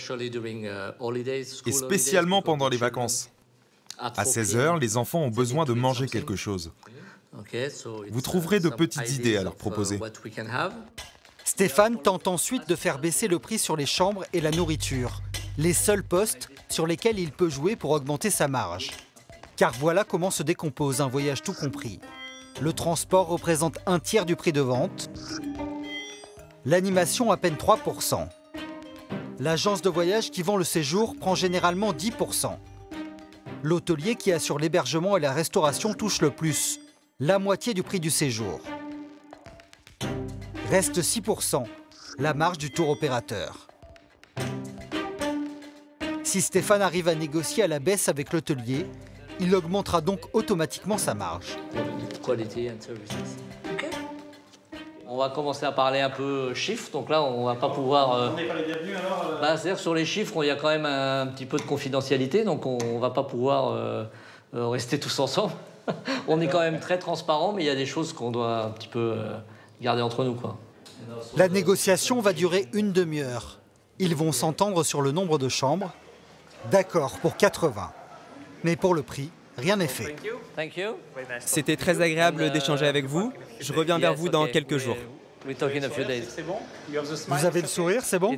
Et spécialement pendant les vacances. À 16h, les enfants ont besoin de manger quelque chose. Vous trouverez de petites idées à leur proposer. Stéphane tente ensuite de faire baisser le prix sur les chambres et la nourriture, les seuls postes sur lesquels il peut jouer pour augmenter sa marge. Car voilà comment se décompose un voyage tout compris. Le transport représente 1/3 du prix de vente, l'animation à peine 3%. L'agence de voyage qui vend le séjour prend généralement 10%. L'hôtelier qui assure l'hébergement et la restauration touche le plus, la moitié du prix du séjour. Reste 6%, la marge du tour opérateur. Si Stéphane arrive à négocier à la baisse avec l'hôtelier, il augmentera donc automatiquement sa marge. On va commencer à parler un peu chiffres, donc là on va pas pouvoir... On n'est pas les bienvenus alors C'est-à-dire sur les chiffres, il y a quand même un petit peu de confidentialité, donc on va pas pouvoir rester tous ensemble. On est quand même très transparent, mais il y a des choses qu'on doit un petit peu garder entre nous, quoi. La négociation va durer une demi-heure. Ils vont s'entendre sur le nombre de chambres. D'accord pour 80. Mais pour le prix, rien n'est fait. C'était très agréable d'échanger avec vous. Je reviens vers vous dans quelques jours. Vous avez le sourire, c'est bon?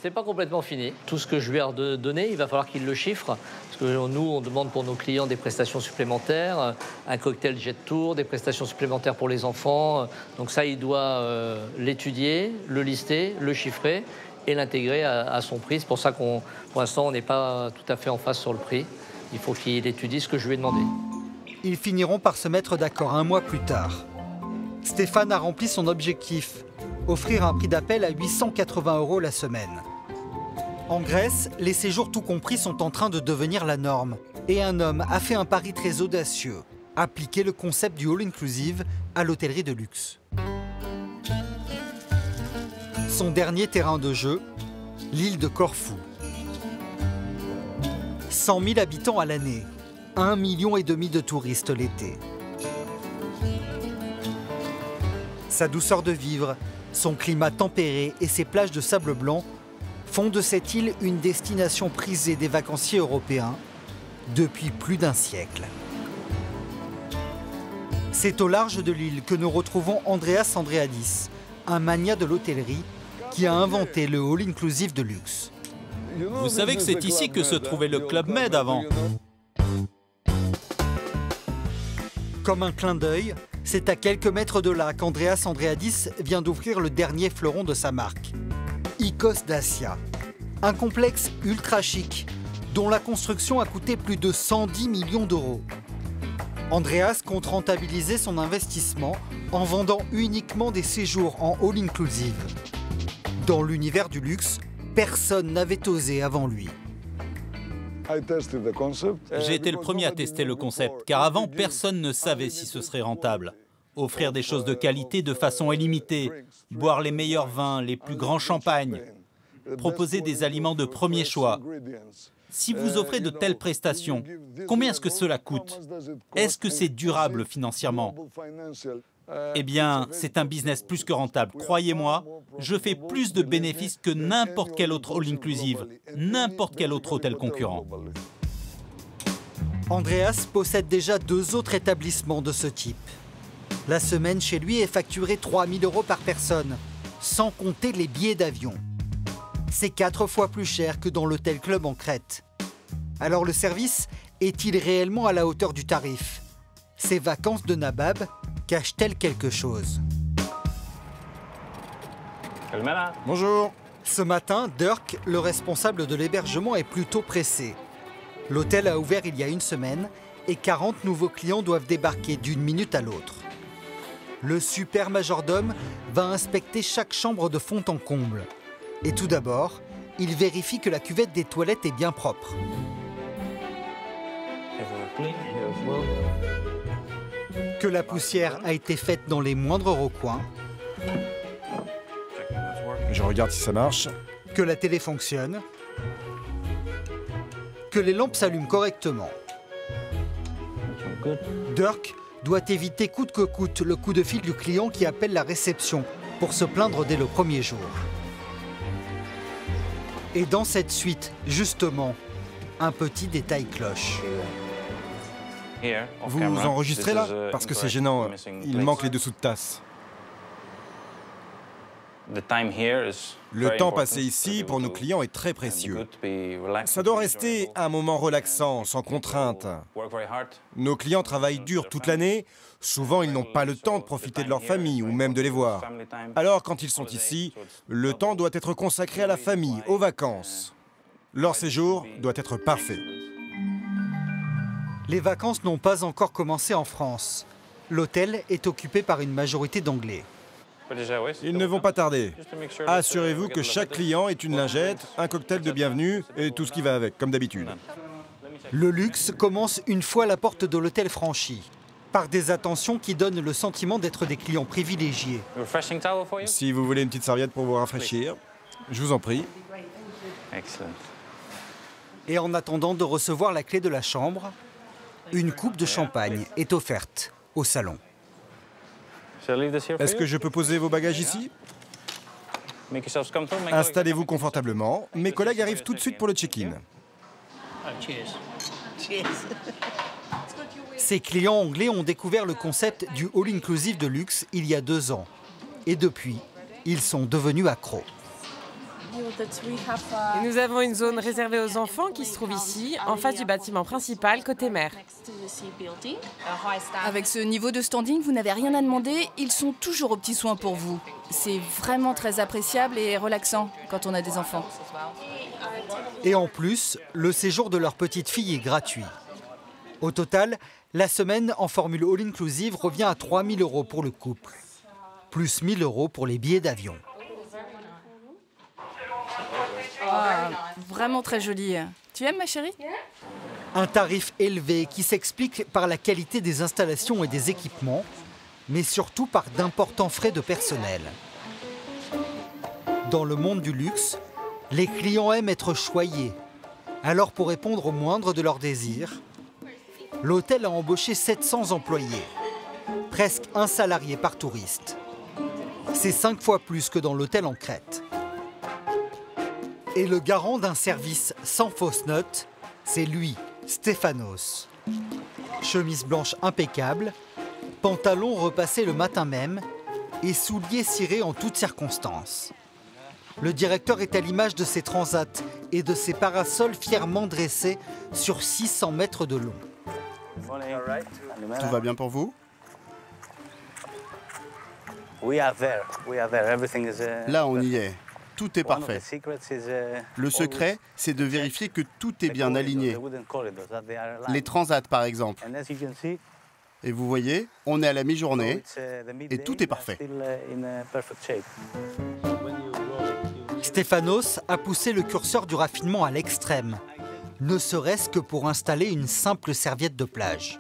C'est pas complètement fini. Tout ce que je lui ai donné, il va falloir qu'il le chiffre. Parce que nous, on demande pour nos clients des prestations supplémentaires, un cocktail jet tour, des prestations supplémentaires pour les enfants. Donc ça, il doit l'étudier, le lister, le chiffrer et l'intégrer à son prix. C'est pour ça qu'on, pour l'instant, on n'est pas tout à fait en phase sur le prix. Il faut qu'il étudie ce que je lui ai demandé. Ils finiront par se mettre d'accord un mois plus tard. Stéphane a rempli son objectif, offrir un prix d'appel à 880 € la semaine. En Grèce, les séjours tout compris sont en train de devenir la norme. Et un homme a fait un pari très audacieux, appliquer le concept du all-inclusive à l'hôtellerie de luxe. Son dernier terrain de jeu, l'île de Corfou. 100 000 habitants à l'année, 1,5 million de touristes l'été. Sa douceur de vivre, son climat tempéré et ses plages de sable blanc font de cette île une destination prisée des vacanciers européens depuis plus d'un siècle. C'est au large de l'île que nous retrouvons Andreas Andreadis, un magnat de l'hôtellerie qui a inventé le all-inclusive de luxe. Vous savez que c'est ici que se trouvait le Club Med avant. Comme un clin d'œil, c'est à quelques mètres de là qu'Andreas Andreadis vient d'ouvrir le dernier fleuron de sa marque, Icos Dacia. Un complexe ultra chic, dont la construction a coûté plus de 110 millions d'euros. Andreas compte rentabiliser son investissement en vendant uniquement des séjours en all-inclusive. Dans l'univers du luxe, personne n'avait osé avant lui. J'ai été le premier à tester le concept, car avant, personne ne savait si ce serait rentable. Offrir des choses de qualité de façon illimitée, boire les meilleurs vins, les plus grands champagnes, proposer des aliments de premier choix. Si vous offrez de telles prestations, combien est-ce que cela coûte? Est-ce que c'est durable financièrement? Eh bien, c'est un business plus que rentable. Croyez-moi, je fais plus de bénéfices que n'importe quel autre all-inclusive, n'importe quel autre hôtel concurrent. Andreas possède déjà 2 autres établissements de ce type. La semaine chez lui est facturée 3 000 € par personne, sans compter les billets d'avion. C'est 4 fois plus cher que dans l'hôtel Club en Crète. Alors le service est-il réellement à la hauteur du tarif? Ces vacances de Nabab cachent-elles quelque chose? Bonjour. Ce matin, Dirk, le responsable de l'hébergement, est plutôt pressé. L'hôtel a ouvert il y a une semaine et 40 nouveaux clients doivent débarquer d'une minute à l'autre. Le super majordome va inspecter chaque chambre de fond en comble. Et tout d'abord, il vérifie que la cuvette des toilettes est bien propre. Que la poussière a été faite dans les moindres recoins. Je regarde si ça marche. Que la télé fonctionne. Que les lampes s'allument correctement. Dirk doit éviter coûte que coûte le coup de fil du client qui appelle la réception pour se plaindre dès le premier jour. Et dans cette suite, justement, un petit détail cloche. Vous enregistrez là? Parce que c'est gênant, il manque les dessous de tasse. Le temps passé ici pour nos clients est très précieux. Ça doit rester un moment relaxant, sans contrainte. Nos clients travaillent dur toute l'année. Souvent, ils n'ont pas le temps de profiter de leur famille ou même de les voir. Alors, quand ils sont ici, le temps doit être consacré à la famille, aux vacances. Leur séjour doit être parfait. Les vacances n'ont pas encore commencé en France. L'hôtel est occupé par une majorité d'Anglais. Ils ne vont pas tarder. Assurez-vous que chaque client ait une lingette, un cocktail de bienvenue et tout ce qui va avec, comme d'habitude. Le luxe commence une fois la porte de l'hôtel franchie, par des attentions qui donnent le sentiment d'être des clients privilégiés. Si vous voulez une petite serviette pour vous rafraîchir, je vous en prie. Et en attendant de recevoir la clé de la chambre, une coupe de champagne est offerte au salon. Est-ce que je peux poser vos bagages ici? Installez-vous confortablement. Mes collègues arrivent tout de suite pour le check-in. Ces clients anglais ont découvert le concept du all-inclusive de luxe il y a 2 ans. Et depuis, ils sont devenus accros. Et nous avons une zone réservée aux enfants qui se trouve ici, en face du bâtiment principal, côté mer. Avec ce niveau de standing, vous n'avez rien à demander, ils sont toujours aux petits soins pour vous. C'est vraiment très appréciable et relaxant quand on a des enfants. Et en plus, le séjour de leur petite fille est gratuit. Au total, la semaine en formule all-inclusive revient à 3 000 € pour le couple, plus 1 000 € pour les billets d'avion. Ah, vraiment très joli. Tu aimes, ma chérie? Un tarif élevé qui s'explique par la qualité des installations et des équipements, mais surtout par d'importants frais de personnel. Dans le monde du luxe, les clients aiment être choyés. Alors pour répondre au moindre de leurs désirs, l'hôtel a embauché 700 employés, presque un salarié par touriste. C'est 5 fois plus que dans l'hôtel en Crète. Et le garant d'un service sans fausse note, c'est lui, Stéphanos. Chemise blanche impeccable, pantalon repassé le matin même et souliers cirés en toutes circonstances. Le directeur est à l'image de ses transats et de ses parasols fièrement dressés sur 600 mètres de long. Tout va bien pour vous? Là, on y est. Tout est parfait. Le secret, c'est de vérifier que tout est bien aligné. Les transats, par exemple. Et vous voyez, on est à la mi-journée et tout est parfait. Stéphanos a poussé le curseur du raffinement à l'extrême, ne serait-ce que pour installer une simple serviette de plage.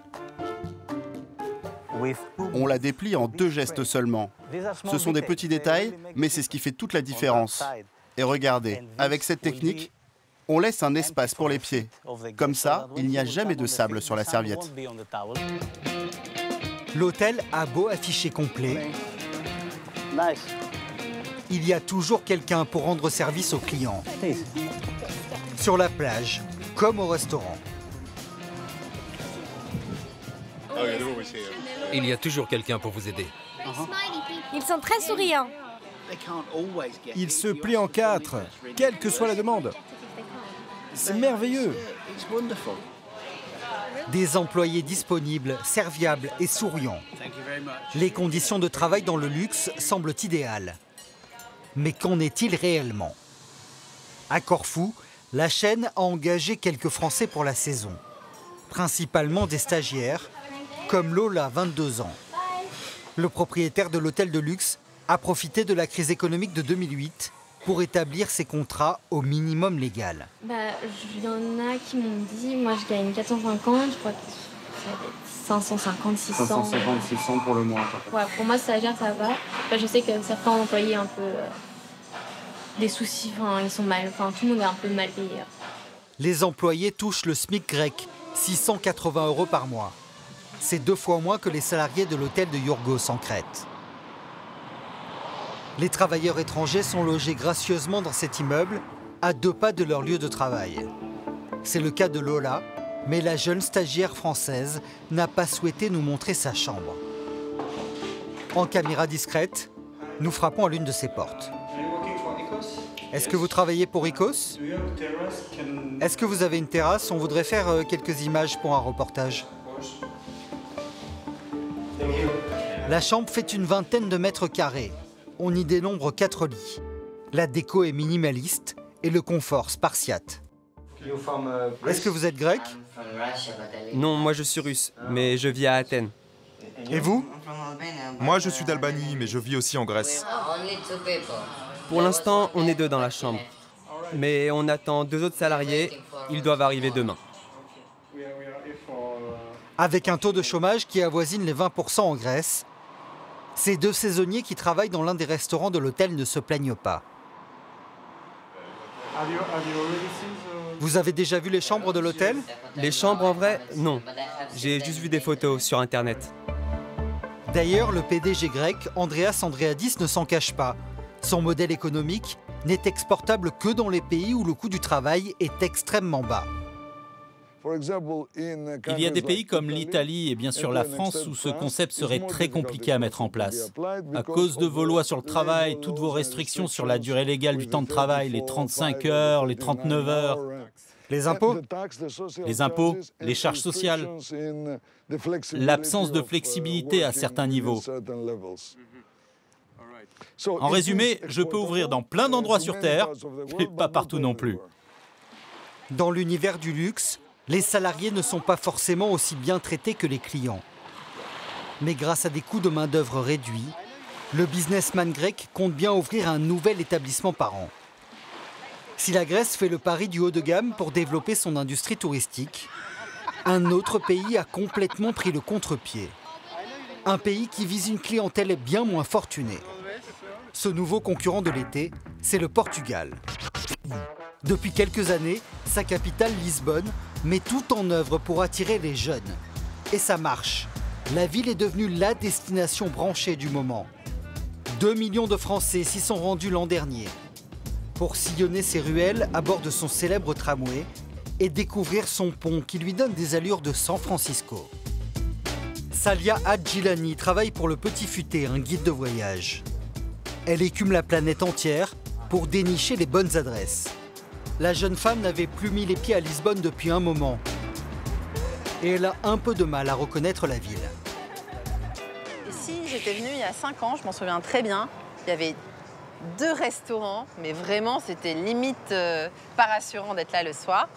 On la déplie en 2 gestes seulement. Ce sont des petits détails, mais c'est ce qui fait toute la différence. Et regardez, avec cette technique, on laisse un espace pour les pieds. Comme ça, il n'y a jamais de sable sur la serviette. L'hôtel a beau afficher complet, il y a toujours quelqu'un pour rendre service aux clients. Sur la plage, comme au restaurant. Il y a toujours quelqu'un pour vous aider. Ils sont très souriants. Il se plie en 4, quelle que soit la demande. C'est merveilleux. Des employés disponibles, serviables et souriants. Les conditions de travail dans le luxe semblent idéales. Mais qu'en est-il réellement? À Corfou, la chaîne a engagé quelques Français pour la saison. Principalement des stagiaires, comme Lola, 22 ans. Le propriétaire de l'hôtel de luxe a profité de la crise économique de 2008 pour établir ses contrats au minimum légal. Il y en a qui m'ont dit, moi je gagne 450, je crois que ça va être 550, 600. 550, 600 pour le mois. Ouais, pour moi, stagiaire, ça va. Je sais que certains employés ont un peu des soucis, ils sont mal, tout le monde est un peu mal payé. Les employés touchent le SMIC grec, 680 € par mois. C'est 2 fois moins que les salariés de l'hôtel de Yorgos en Crète. Les travailleurs étrangers sont logés gracieusement dans cet immeuble, à 2 pas de leur lieu de travail. C'est le cas de Lola, mais la jeune stagiaire française n'a pas souhaité nous montrer sa chambre. En caméra discrète, nous frappons à l'une de ses portes. Est-ce que vous travaillez pour Icos? Est-ce que vous avez une terrasse? On voudrait faire quelques images pour un reportage. La chambre fait une vingtaine de mètres carrés. On y dénombre 4 lits. La déco est minimaliste et le confort spartiate. Est-ce que vous êtes grec? Non, moi je suis russe, mais je vis à Athènes. Et vous? Moi, je suis d'Albanie, mais je vis aussi en Grèce. Pour l'instant, on est 2 dans la chambre. Mais on attend 2 autres salariés. Ils doivent arriver demain. Avec un taux de chômage qui avoisine les 20% en Grèce, ces 2 saisonniers qui travaillent dans l'un des restaurants de l'hôtel ne se plaignent pas. Vous avez déjà vu les chambres de l'hôtel? Les chambres en vrai, non. J'ai juste vu des photos sur Internet. D'ailleurs, le PDG grec, Andreas Andreadis, ne s'en cache pas. Son modèle économique n'est exportable que dans les pays où le coût du travail est extrêmement bas. Il y a des pays comme l'Italie et bien sûr la France où ce concept serait très compliqué à mettre en place. À cause de vos lois sur le travail, toutes vos restrictions sur la durée légale du temps de travail, les 35 heures, les 39 heures. Les impôts? Les impôts, les charges sociales. L'absence de flexibilité à certains niveaux. En résumé, je peux ouvrir dans plein d'endroits sur Terre, mais pas partout non plus. Dans l'univers du luxe, Les salariés ne sont pas forcément aussi bien traités que les clients. Mais grâce à des coûts de main-d'œuvre réduits, le businessman grec compte bien ouvrir un nouvel établissement par an. Si la Grèce fait le pari du haut de gamme pour développer son industrie touristique, un autre pays a complètement pris le contre-pied. Un pays qui vise une clientèle bien moins fortunée. Ce nouveau concurrent de l'été, c'est le Portugal. Depuis quelques années, sa capitale Lisbonne met tout en œuvre pour attirer les jeunes. Et ça marche. La ville est devenue la destination branchée du moment. 2 millions de Français s'y sont rendus l'an dernier pour sillonner ses ruelles à bord de son célèbre tramway et découvrir son pont qui lui donne des allures de San Francisco. Salia Hadjilani travaille pour le Petit Futé, un guide de voyage. Elle écume la planète entière pour dénicher les bonnes adresses. La jeune femme n'avait plus mis les pieds à Lisbonne depuis un moment. Et elle a un peu de mal à reconnaître la ville. Ici, j'étais venue il y a 5 ans, je m'en souviens très bien. Il y avait 2 restaurants, mais vraiment, c'était limite pas rassurant d'être là le soir.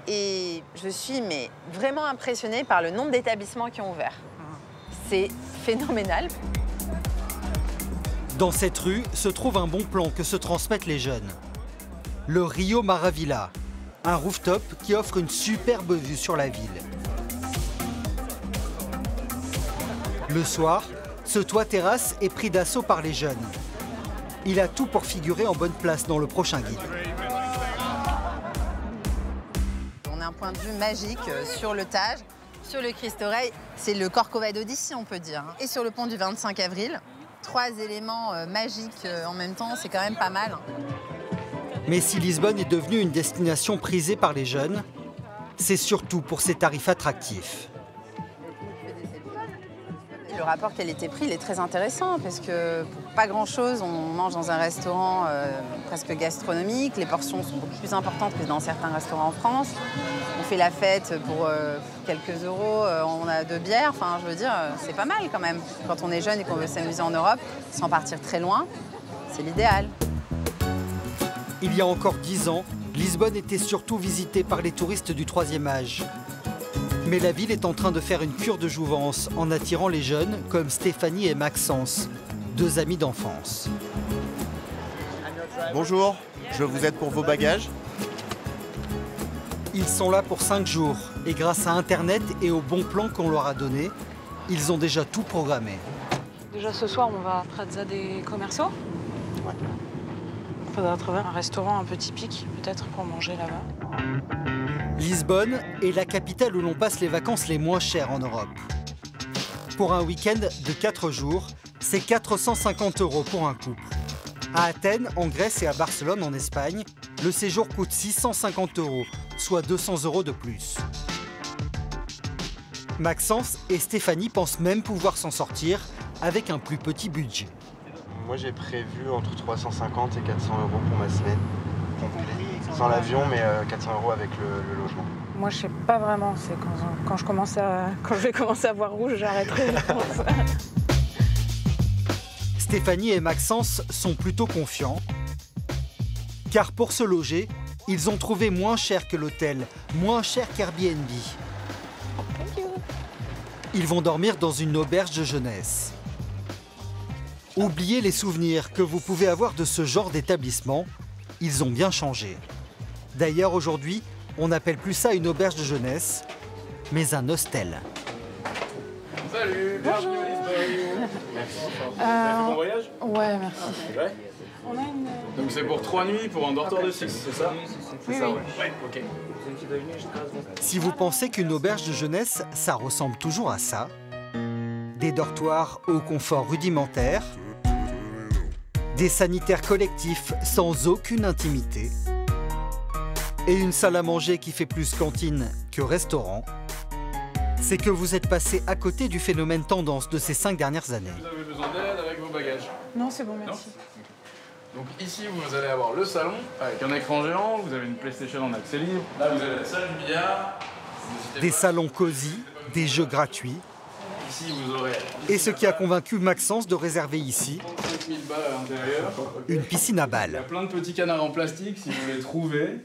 Et je suis vraiment impressionnée par le nombre d'établissements qui ont ouvert. C'est phénoménal. Dans cette rue se trouve un bon plan que se transmettent les jeunes. Le Rio Maravilla, un rooftop qui offre une superbe vue sur la ville. Le soir, ce toit terrasse est pris d'assaut par les jeunes. Il a tout pour figurer en bonne place dans le prochain guide. On a un point de vue magique sur le Tage, sur le Christ-Rey. C'est le Corcovado d'ici, on peut dire. Et sur le pont du 25 avril. 3 éléments magiques en même temps, c'est quand même pas mal. Mais si Lisbonne est devenue une destination prisée par les jeunes, c'est surtout pour ses tarifs attractifs. Le rapport qualité-prix, il est très intéressant parce que pour pas grand-chose, on mange dans un restaurant presque gastronomique. Les portions sont beaucoup plus importantes que dans certains restaurants en France. On fait la fête pour quelques euros, on a 2 bières. Enfin, je veux dire, c'est pas mal quand même. Quand on est jeune et qu'on veut s'amuser en Europe, sans partir très loin, c'est l'idéal. Il y a encore 10 ans, Lisbonne était surtout visitée par les touristes du 3e âge. Mais la ville est en train de faire une cure de jouvence en attirant les jeunes comme Stéphanie et Maxence, 2 amis d'enfance. Bonjour, je vous aide pour vos bagages. Ils sont là pour 5 jours et grâce à Internet et au bon plan qu'on leur a donné, ils ont déjà tout programmé. Déjà ce soir, on va à Praza des Commerços. Ouais. Il faudra trouver un restaurant un peu typique, peut-être, pour manger là-bas. Lisbonne est la capitale où l'on passe les vacances les moins chères en Europe. Pour un week-end de 4 jours, c'est 450 € pour un couple. À Athènes, en Grèce et à Barcelone, en Espagne, le séjour coûte 650 €, soit 200 € de plus. Maxence et Stéphanie pensent même pouvoir s'en sortir avec un plus petit budget. Moi, j'ai prévu entre 350 et 400 € pour ma semaine complète. Sans l'avion, mais 400 € avec le logement. Moi, je sais pas vraiment. C'est quand je vais commencer à voir rouge, j'arrêterai. Stéphanie et Maxence sont plutôt confiants, car pour se loger, ils ont trouvé moins cher que l'hôtel, moins cher qu'Airbnb. Ils vont dormir dans une auberge de jeunesse. Oubliez les souvenirs que vous pouvez avoir de ce genre d'établissement, ils ont bien changé. D'ailleurs, aujourd'hui, on n'appelle plus ça une auberge de jeunesse, mais un hostel. Salut, bienvenue à Lisbonne. Merci. Vous avez fait bon voyage? Ouais, merci. Ouais. On a une... Donc c'est pour 3 nuits pour un dortoir de 6, c'est ça? Oui, ça, oui. Ouais, ok. Si vous pensez qu'une auberge de jeunesse, ça ressemble toujours à ça, des dortoirs au confort rudimentaire, des sanitaires collectifs sans aucune intimité, et une salle à manger qui fait plus cantine que restaurant, c'est que vous êtes passé à côté du phénomène tendance de ces 5 dernières années. Vous avez besoin d'aide avec vos bagages? Non, c'est bon, merci. Donc ici, vous allez avoir le salon avec un écran géant, vous avez une PlayStation en accès libre. Là, vous avez la salle de billard. Des salons cosy, des jeux gratuits. Ici, vous aurez... Et ce qui a convaincu Maxence de réserver ici, 5000 balles à l'intérieur. une piscine à Il y a balles. plein de petits canards en plastique si vous les trouvez.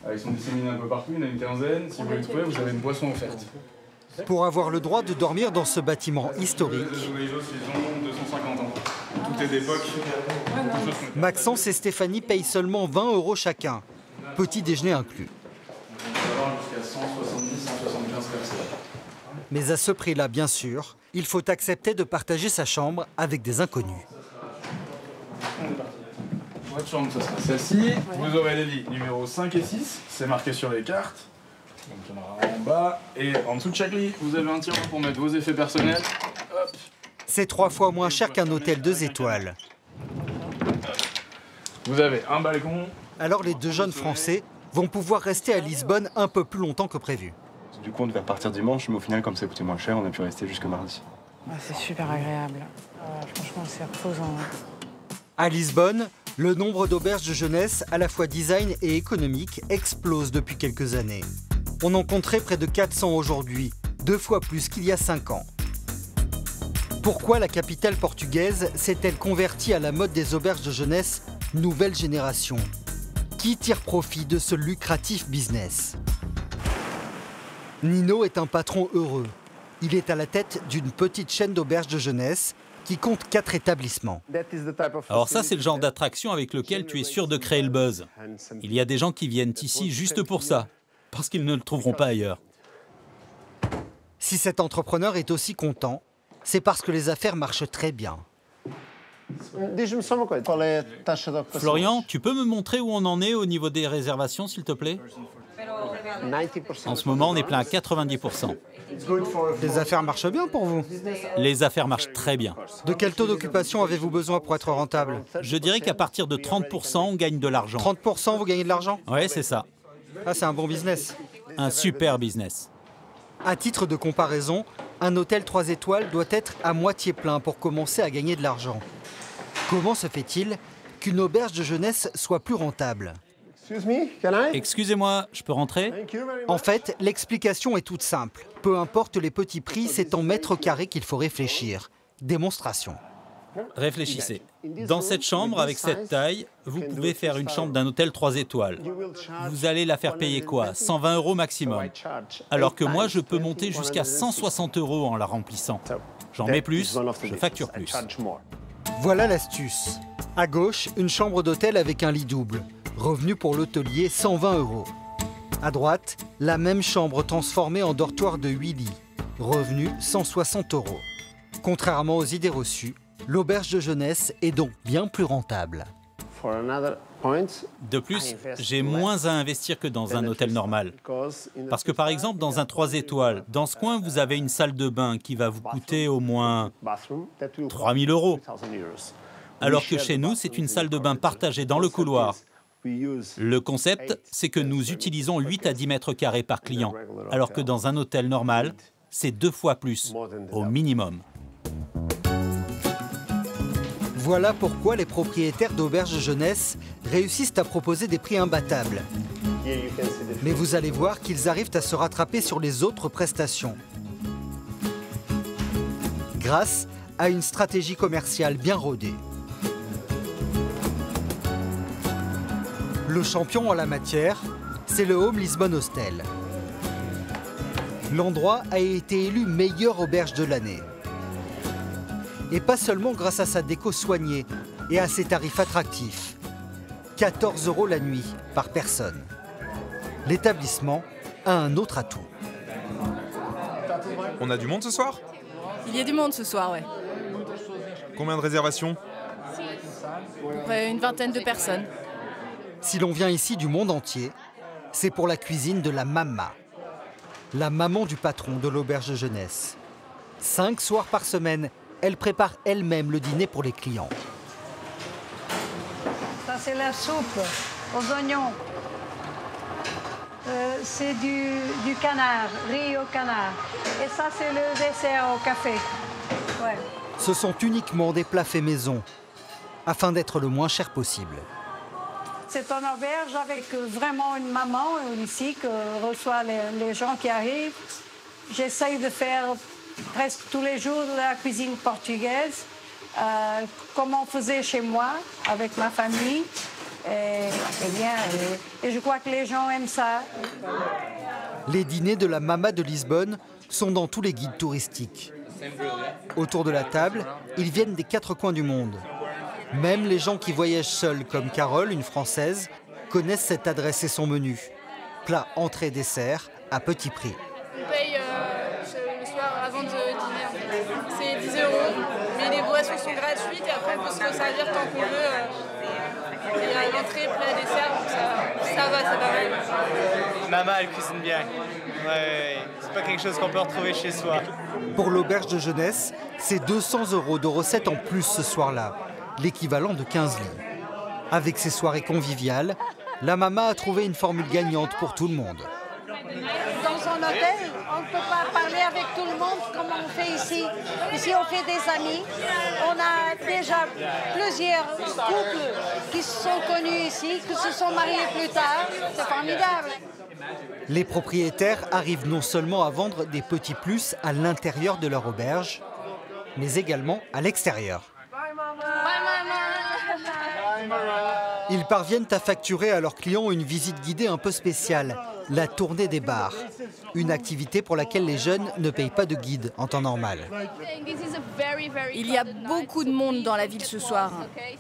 Ils sont disséminés un peu partout, il y en a une quinzaine. Si vous les trouvez, vous avez une boisson offerte. Pour avoir le droit de dormir dans ce bâtiment historique, Les Azoulejos, ils ont 250 ans. Tout est d'époque. Maxence et Stéphanie payent seulement 20 € chacun, petit déjeuner inclus. On va avoir jusqu'à 170, 175 personnes. Mais à ce prix-là, bien sûr, il faut accepter de partager sa chambre avec des inconnus. Votre chambre, ça sera celle-ci. Vous aurez les lits numéros 5 et 6. C'est marqué sur les cartes. Donc il y en aura en bas. Et en dessous de chaque lit, vous avez un tiroir pour mettre vos effets personnels. Hop. C'est 3 fois moins cher qu'un hôtel 2 étoiles. Vous avez un balcon. Alors les deux jeunes Français vont pouvoir rester à Lisbonne un peu plus longtemps que prévu. Du coup, on devait repartir dimanche, mais au final, comme ça coûtait moins cher, on a pu rester jusque mardi. C'est super agréable. Franchement, c'est reposant. À Lisbonne, le nombre d'auberges de jeunesse, à la fois design et économique, explose depuis quelques années. On en compterait près de 400 aujourd'hui, 2 fois plus qu'il y a 5 ans. Pourquoi la capitale portugaise s'est-elle convertie à la mode des auberges de jeunesse nouvelle génération? Qui tire profit de ce lucratif business? Nino est un patron heureux. Il est à la tête d'une petite chaîne d'auberges de jeunesse qui compte 4 établissements. Alors ça, c'est le genre d'attraction avec lequel tu es sûr de créer le buzz. Il y a des gens qui viennent ici juste pour ça, parce qu'ils ne le trouveront pas ailleurs. Si cet entrepreneur est aussi content, c'est parce que les affaires marchent très bien. Florian, tu peux me montrer où on en est au niveau des réservations, s'il te plaît? En ce moment, on est plein à 90%. Les affaires marchent bien pour vous? Les affaires marchent très bien. De quel taux d'occupation avez-vous besoin pour être rentable? Je dirais qu'à partir de 30%, on gagne de l'argent. 30%, vous gagnez de l'argent? Ouais, c'est ça. Ah, c'est un bon business. Un super business. À titre de comparaison, un hôtel 3 étoiles doit être à moitié plein pour commencer à gagner de l'argent. Comment se fait-il qu'une auberge de jeunesse soit plus rentable? Excusez-moi, je peux rentrer? En fait, l'explication est toute simple. Peu importe les petits prix, c'est en mètres carrés qu'il faut réfléchir. Démonstration. Réfléchissez. Dans cette chambre, avec cette taille, vous pouvez faire une chambre d'un hôtel 3 étoiles. Vous allez la faire payer quoi? 120 € maximum. Alors que moi, je peux monter jusqu'à 160 € en la remplissant. J'en mets plus, je facture plus. Voilà l'astuce. À gauche, une chambre d'hôtel avec un lit double. Revenu pour l'hôtelier, 120 €. À droite, la même chambre transformée en dortoir de 8 lits. Revenu, 160 €. Contrairement aux idées reçues, l'auberge de jeunesse est donc bien plus rentable. De plus, j'ai moins à investir que dans un hôtel normal. Parce que par exemple, dans un 3 étoiles, dans ce coin, vous avez une salle de bain qui va vous coûter au moins 3 000 €. Alors que chez nous, c'est une salle de bain partagée dans le couloir. Le concept, c'est que nous utilisons 8 à 10 mètres carrés par client, alors que dans un hôtel normal, c'est 2 fois plus, au minimum. Voilà pourquoi les propriétaires d'auberges de jeunesse réussissent à proposer des prix imbattables. Mais vous allez voir qu'ils arrivent à se rattraper sur les autres prestations. Grâce à une stratégie commerciale bien rodée. Le champion en la matière, c'est le Home Lisbon Hostel. L'endroit a été élu meilleure auberge de l'année. Et pas seulement grâce à sa déco soignée et à ses tarifs attractifs. 14 € la nuit par personne. L'établissement a un autre atout. On a du monde ce soir? Il y a du monde ce soir, ouais. Combien de réservations? À peu près une vingtaine de personnes. Si l'on vient ici du monde entier, c'est pour la cuisine de la mama. La maman du patron de l'auberge de jeunesse. 5 soirs par semaine, elle prépare elle-même le dîner pour les clients. Ça, c'est la soupe aux oignons. C'est du canard, riz au canard. Et ça, c'est le dessert au café. Ouais. Ce sont uniquement des plats faits maison, afin d'être le moins cher possible. C'est une auberge avec vraiment une maman ici qui reçoit les gens qui arrivent. J'essaye de faire presque tous les jours de la cuisine portugaise, comme on faisait chez moi avec ma famille. Et je crois que les gens aiment ça. Les dîners de la Mama de Lisbonne sont dans tous les guides touristiques. Autour de la table, ils viennent des 4 coins du monde. Même les gens qui voyagent seuls, comme Carole, une Française, connaissent cette adresse et son menu. Plat, entrée, dessert, à petit prix. On paye le soir avant de dîner. En fait. C'est 10 €, mais les boissons sont gratuites et après on peut se resservir tant qu'on veut. Il y a l'entrée, plat, dessert, donc ça va, c'est pas mal. Maman, elle cuisine bien. Ouais, c'est pas quelque chose qu'on peut retrouver chez soi. Pour l'auberge de jeunesse, c'est 200 € de recettes en plus ce soir-là, l'équivalent de 15 lits. Avec ses soirées conviviales, la Mama a trouvé une formule gagnante pour tout le monde. Dans son hôtel, on ne peut pas parler avec tout le monde comme on fait ici. Ici, on fait des amis. On a déjà plusieurs couples qui se sont connus ici, qui se sont mariés plus tard. C'est formidable. Les propriétaires arrivent non seulement à vendre des petits plus à l'intérieur de leur auberge, mais également à l'extérieur. Ils parviennent à facturer à leurs clients une visite guidée un peu spéciale, la tournée des bars. Une activité pour laquelle les jeunes ne payent pas de guide en temps normal. Il y a beaucoup de monde dans la ville ce soir.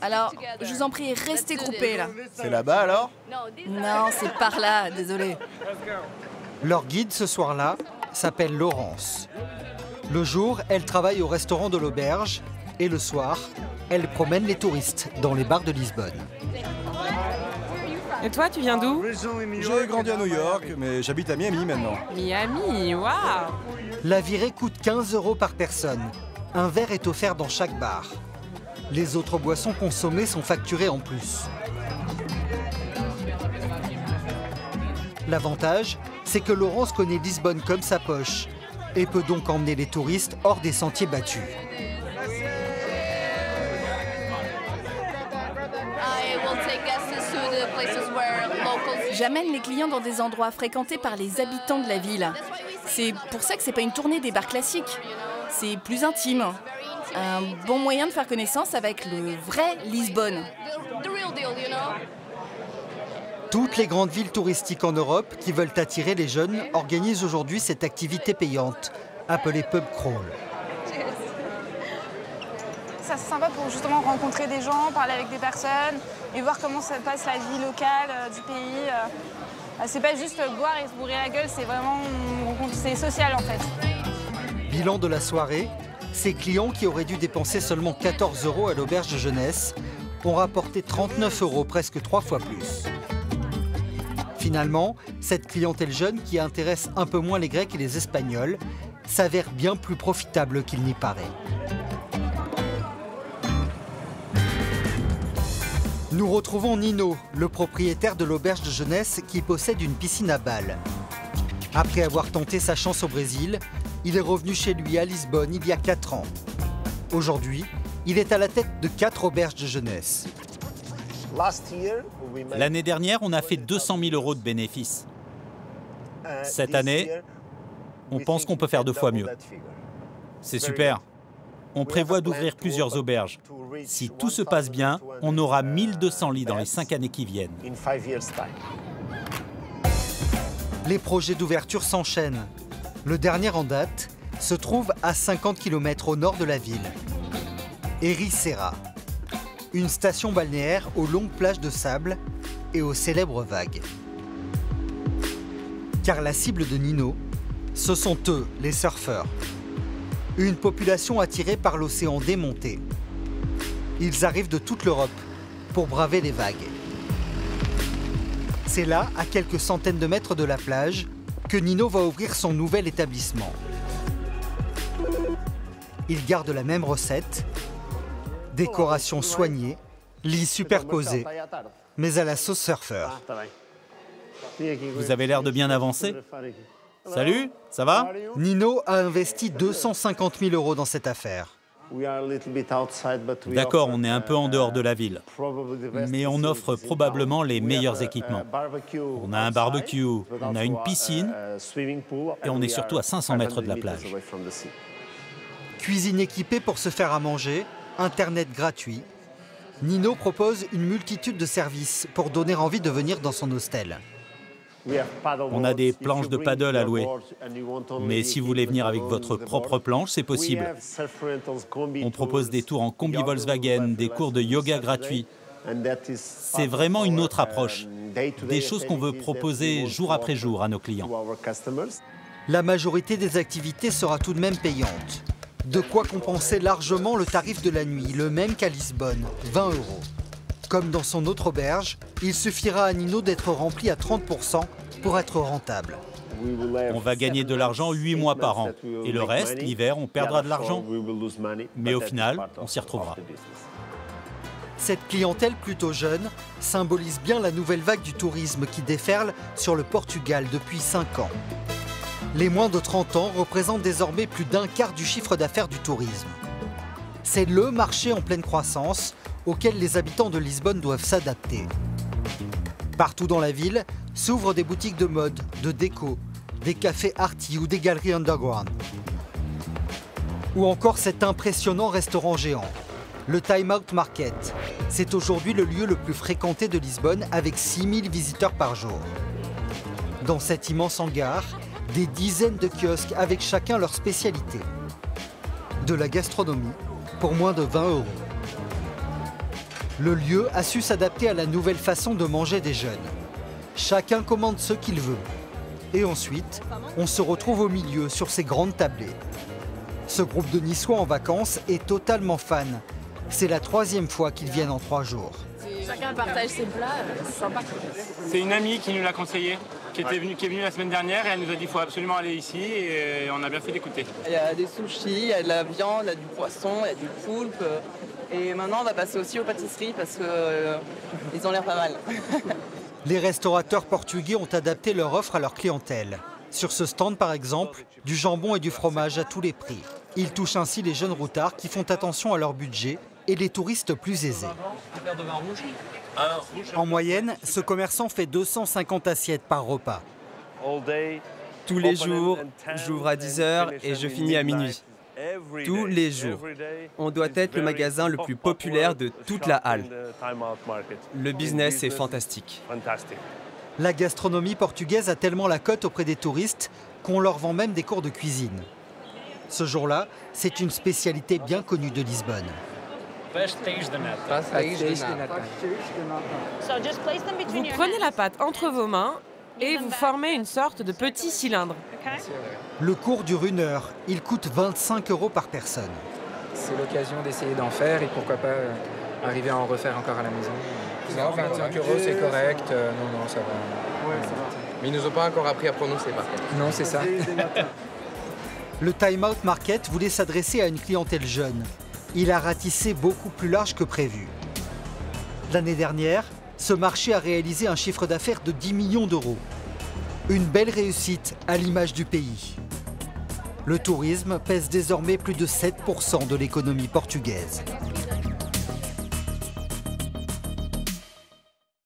Alors, je vous en prie, restez groupés là. C'est là-bas alors? Non, c'est par là, désolé. Leur guide ce soir-là s'appelle Laurence. Le jour, elle travaille au restaurant de l'auberge et le soir, elle promène les touristes dans les bars de Lisbonne. Et toi, tu viens d'où? J'ai grandi à New York, mais j'habite à Miami maintenant. Miami, waouh! La virée coûte 15 € par personne. Un verre est offert dans chaque bar. Les autres boissons consommées sont facturées en plus. L'avantage, c'est que Laurence connaît Lisbonne comme sa poche et peut donc emmener les touristes hors des sentiers battus. J'amène les clients dans des endroits fréquentés par les habitants de la ville. C'est pour ça que c'est pas une tournée des bars classiques. C'est plus intime. Un bon moyen de faire connaissance avec le vrai Lisbonne. Toutes les grandes villes touristiques en Europe qui veulent attirer les jeunes organisent aujourd'hui cette activité payante, appelée pub crawl. Ça, c'est sympa pour justement rencontrer des gens, parler avec des personnes et voir comment ça passe la vie locale du pays. C'est pas juste boire et se bourrer la gueule, c'est vraiment c'est social en fait. Bilan de la soirée, ces clients qui auraient dû dépenser seulement 14 € à l'auberge de jeunesse ont rapporté 39 €, presque 3 fois plus. Finalement, cette clientèle jeune qui intéresse un peu moins les Grecs et les Espagnols s'avère bien plus profitable qu'il n'y paraît. Nous retrouvons Nino, le propriétaire de l'auberge de jeunesse qui possède une piscine à balles. Après avoir tenté sa chance au Brésil, il est revenu chez lui à Lisbonne il y a 4 ans. Aujourd'hui, il est à la tête de 4 auberges de jeunesse. L'année dernière, on a fait 200 000 € de bénéfices. Cette année, on pense qu'on peut faire 2 fois mieux. C'est super. On prévoit d'ouvrir plusieurs auberges. Si tout se passe bien, on aura 1200 lits dans les 5 années qui viennent. Les projets d'ouverture s'enchaînent. Le dernier en date se trouve à 50 km au nord de la ville. Ericeira, une station balnéaire aux longues plages de sable et aux célèbres vagues. Car la cible de Nino, ce sont eux, les surfeurs. Une population attirée par l'océan démonté. Ils arrivent de toute l'Europe pour braver les vagues. C'est là, à quelques centaines de mètres de la plage, que Nino va ouvrir son nouvel établissement. Il garde la même recette, décoration soignée, lits superposés, mais à la sauce surfeur. Vous avez l'air de bien avancer. Salut, ça va? Nino a investi 250 000 € dans cette affaire. D'accord, on est un peu en dehors de la ville, mais on offre probablement les meilleurs équipements. On a un barbecue, on a une piscine et on est surtout à 500 mètres de la plage. Cuisine équipée pour se faire à manger, Internet gratuit. Nino propose une multitude de services pour donner envie de venir dans son hostel. On a des planches de paddle à louer. Mais si vous voulez venir avec votre propre planche, c'est possible. On propose des tours en combi Volkswagen, des cours de yoga gratuits. C'est vraiment une autre approche. Des choses qu'on veut proposer jour après jour à nos clients. La majorité des activités sera tout de même payante. De quoi compenser largement le tarif de la nuit, le même qu'à Lisbonne, 20 €. Comme dans son autre auberge, il suffira à Nino d'être rempli à 30% pour être rentable. On va gagner de l'argent 8 mois par an. Et le reste, l'hiver, on perdra de l'argent. Mais au final, on s'y retrouvera. Cette clientèle plutôt jeune symbolise bien la nouvelle vague du tourisme qui déferle sur le Portugal depuis 5 ans. Les moins de 30 ans représentent désormais plus d'un quart du chiffre d'affaires du tourisme. C'est le marché en pleine croissance auquel les habitants de Lisbonne doivent s'adapter. Partout dans la ville s'ouvrent des boutiques de mode, de déco, des cafés arty ou des galeries underground. Ou encore cet impressionnant restaurant géant, le Time Out Market. C'est aujourd'hui le lieu le plus fréquenté de Lisbonne avec 6000 visiteurs par jour. Dans cet immense hangar, des dizaines de kiosques avec chacun leur spécialité. De la gastronomie pour moins de 20 €. Le lieu a su s'adapter à la nouvelle façon de manger des jeunes. Chacun commande ce qu'il veut. Et ensuite, on se retrouve au milieu sur ces grandes tablées. Ce groupe de Niçois en vacances est totalement fan. C'est la 3e fois qu'ils viennent en 3 jours. Chacun partage ses plats, c'est sympa. C'est une amie qui nous l'a conseillé, qui est venue la semaine dernière et elle nous a dit qu'il faut absolument aller ici et on a bien fait d'écouter. Il y a des sushis, il y a de la viande, il y a du poisson, il y a du poulpe. Et maintenant on va passer aussi aux pâtisseries parce qu'ils ont l'air pas mal. Les restaurateurs portugais ont adapté leur offre à leur clientèle. Sur ce stand par exemple, du jambon et du fromage à tous les prix. Ils touchent ainsi les jeunes routards qui font attention à leur budget et les touristes plus aisés. En moyenne, ce commerçant fait 250 assiettes par repas. Tous les jours, j'ouvre à 10 h et je finis à minuit. Tous les jours. On doit être le magasin le plus populaire de toute la halle. Le business est fantastique. La gastronomie portugaise a tellement la cote auprès des touristes qu'on leur vend même des cours de cuisine. Ce jour-là, c'est une spécialité bien connue de Lisbonne. Vous prenez la pâte entre vos mains et vous formez une sorte de petit cylindre. Le cours dure 1 heure. Il coûte 25 € par personne. C'est l'occasion d'essayer d'en faire et pourquoi pas arriver à en refaire encore à la maison. Non, 25 € c'est correct. Non, ça va. Ouais, ça va. Mais ils nous ont pas encore appris à prononcer par contre. Non, c'est ça. Le Time Out Market voulait s'adresser à une clientèle jeune. Il a ratissé beaucoup plus large que prévu. L'année dernière, ce marché a réalisé un chiffre d'affaires de 10 millions d'euros. Une belle réussite à l'image du pays. Le tourisme pèse désormais plus de 7% de l'économie portugaise.